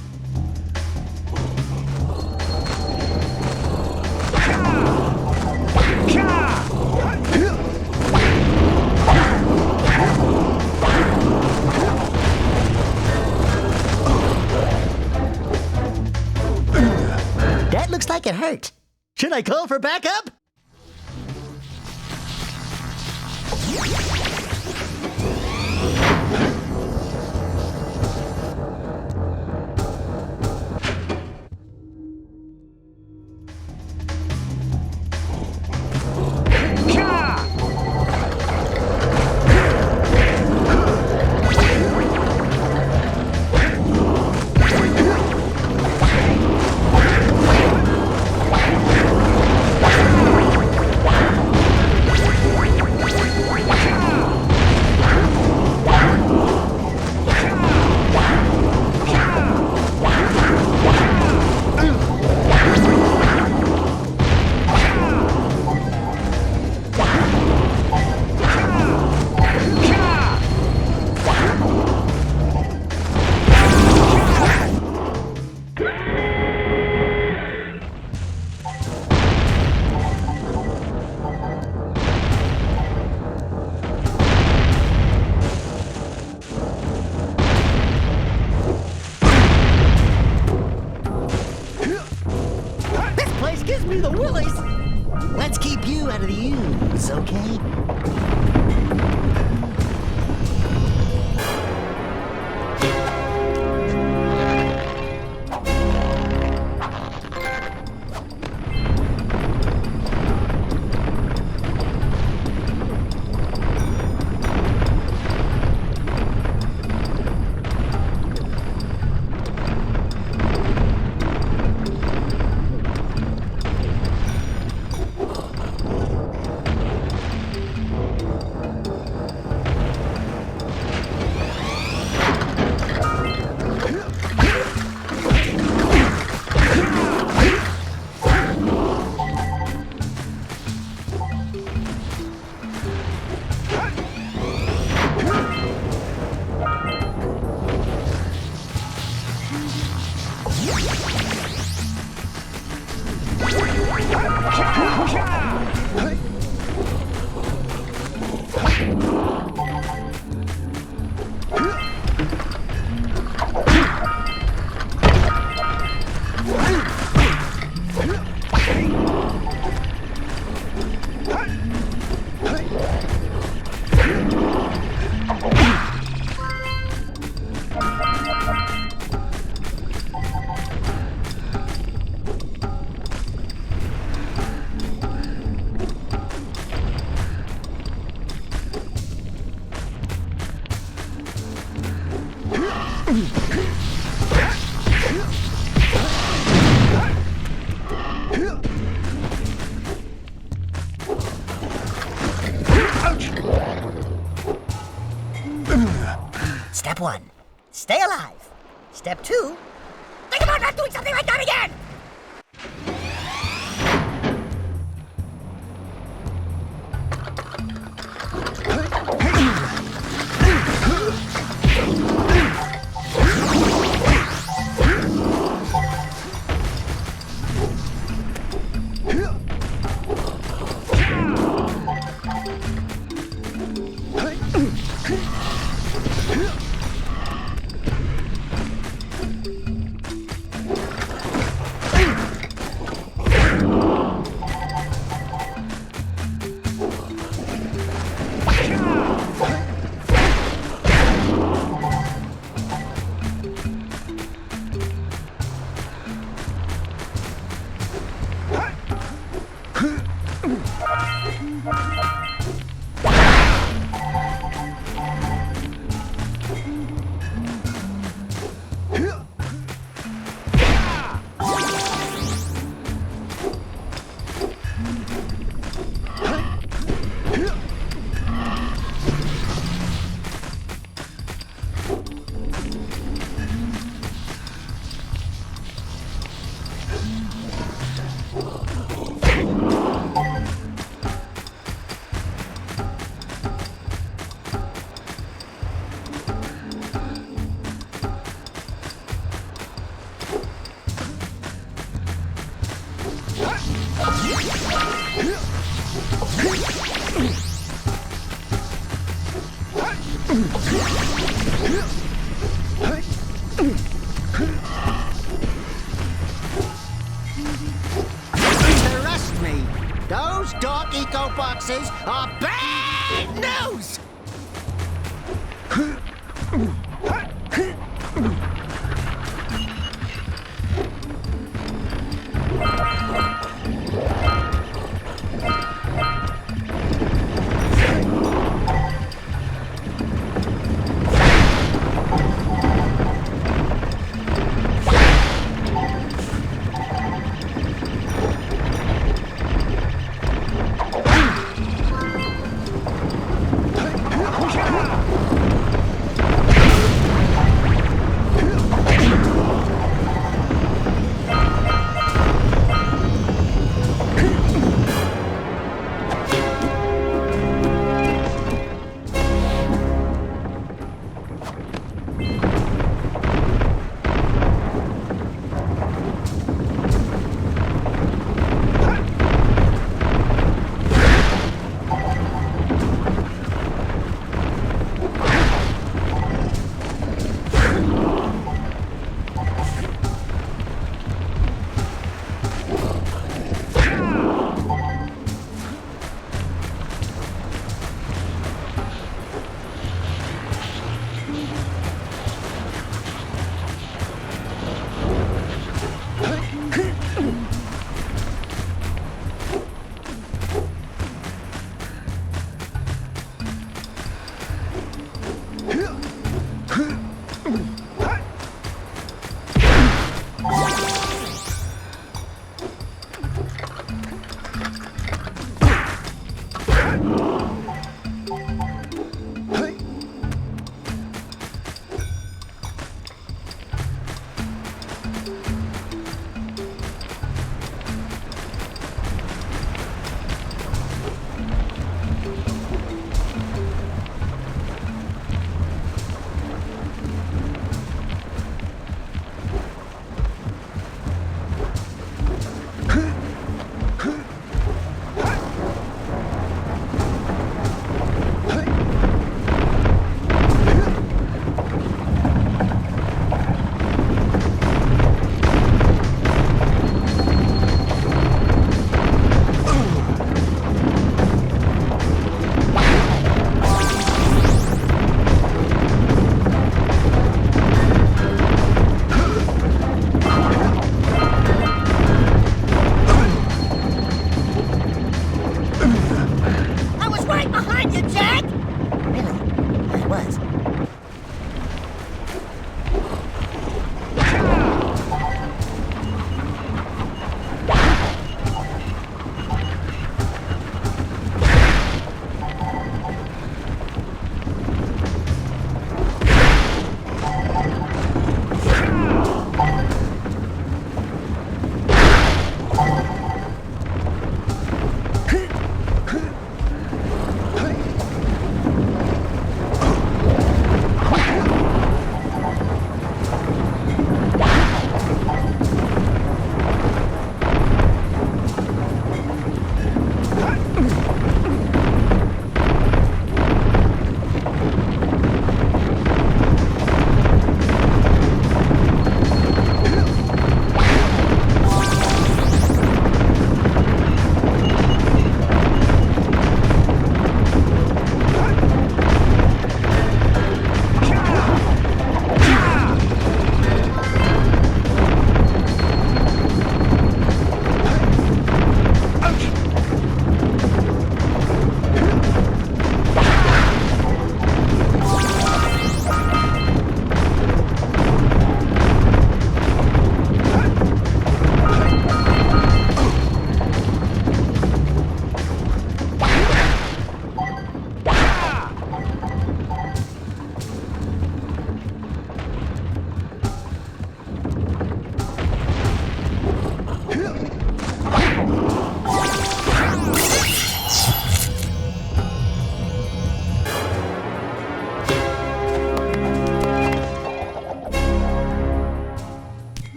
That looks like it hurt. Should I call for backup? you out of the ooze, okay? Step 1, stay alive. Step 2, think about not doing something like that again! Trust me, those dark eco boxes are bad news!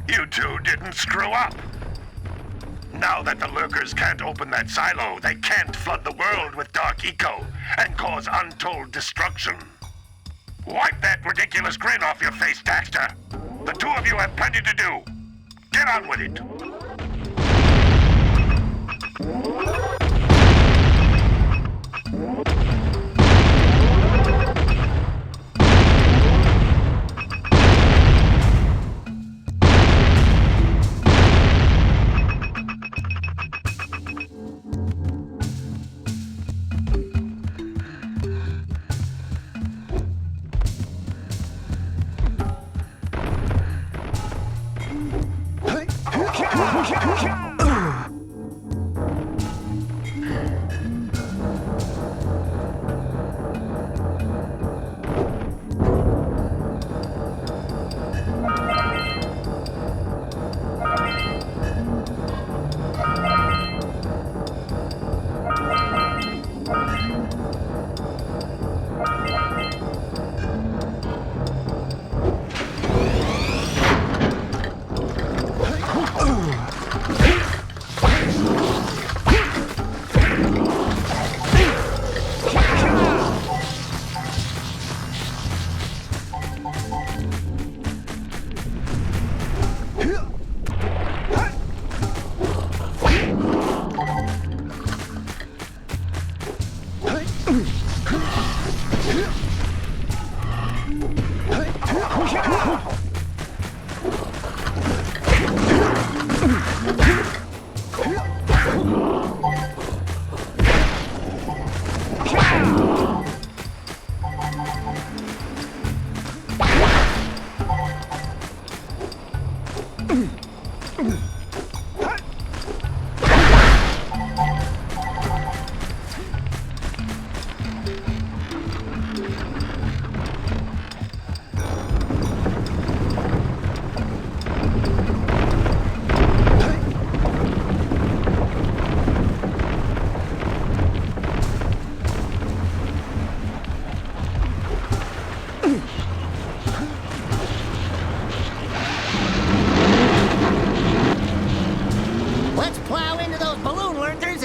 You two didn't screw up. Now that the lurkers can't open that silo, they can't flood the world with dark eco and cause untold destruction. Wipe that ridiculous grin off your face, Daxter. The two of you have plenty to do. Get on with it.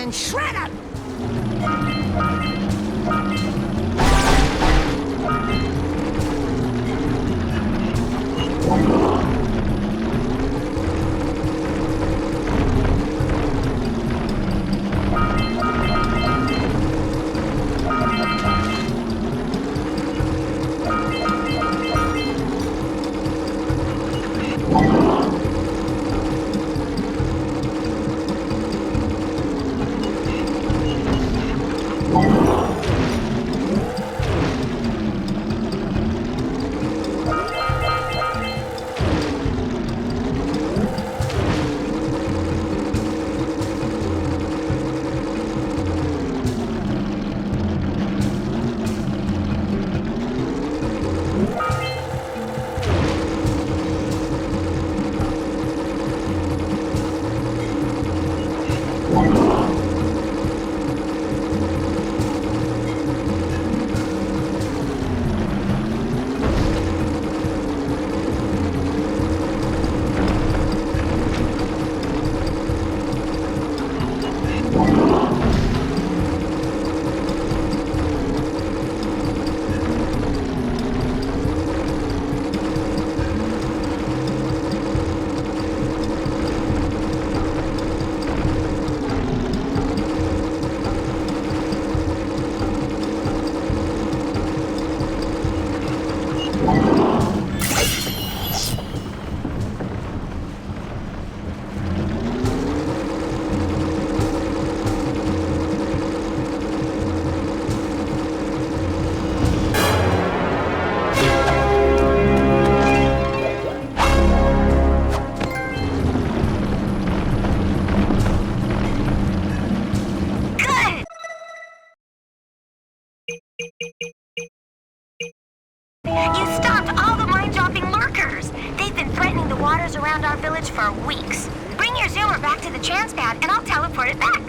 and shred them! You stopped all the mind-dropping lurkers! They've been threatening the waters around our village for weeks. Bring your zoomer back to the chance pad and I'll teleport it back.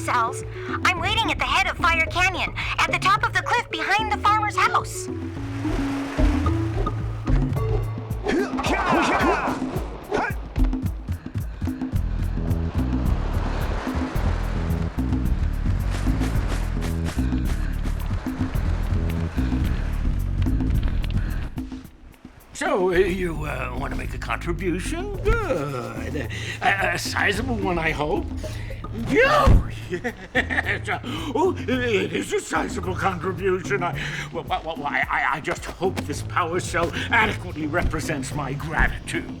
cells. I'm waiting at the head of Fire Canyon, at the top of the cliff behind the farmer's house. So, you want to make a contribution? Good. A sizable one, I hope. Oh, yes. Oh, it is a sizable contribution. I just hope this power cell adequately represents my gratitude.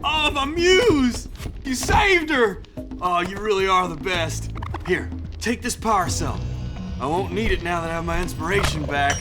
Oh, my muse! You saved her! Oh, you really are the best. Here, take this power cell. I won't need it now that I have my inspiration back.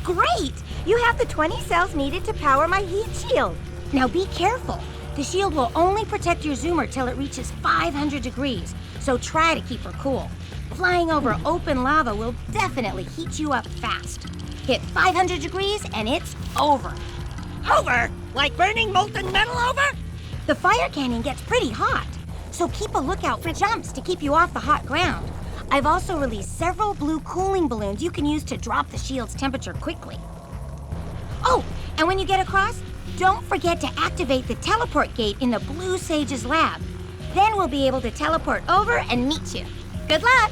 Great! You have the 20 cells needed to power my heat shield. Now be careful. The shield will only protect your zoomer till it reaches 500 degrees, so try to keep her cool. Flying over open lava will definitely heat you up fast. Hit 500 degrees and it's over. Over? Like burning molten metal over? The fire canyon gets pretty hot, so keep a lookout for jumps to keep you off the hot ground. I've also released several blue cooling balloons you can use to drop the shield's temperature quickly. Oh, and when you get across, don't forget to activate the teleport gate in the Blue Sage's lab. Then we'll be able to teleport over and meet you. Good luck!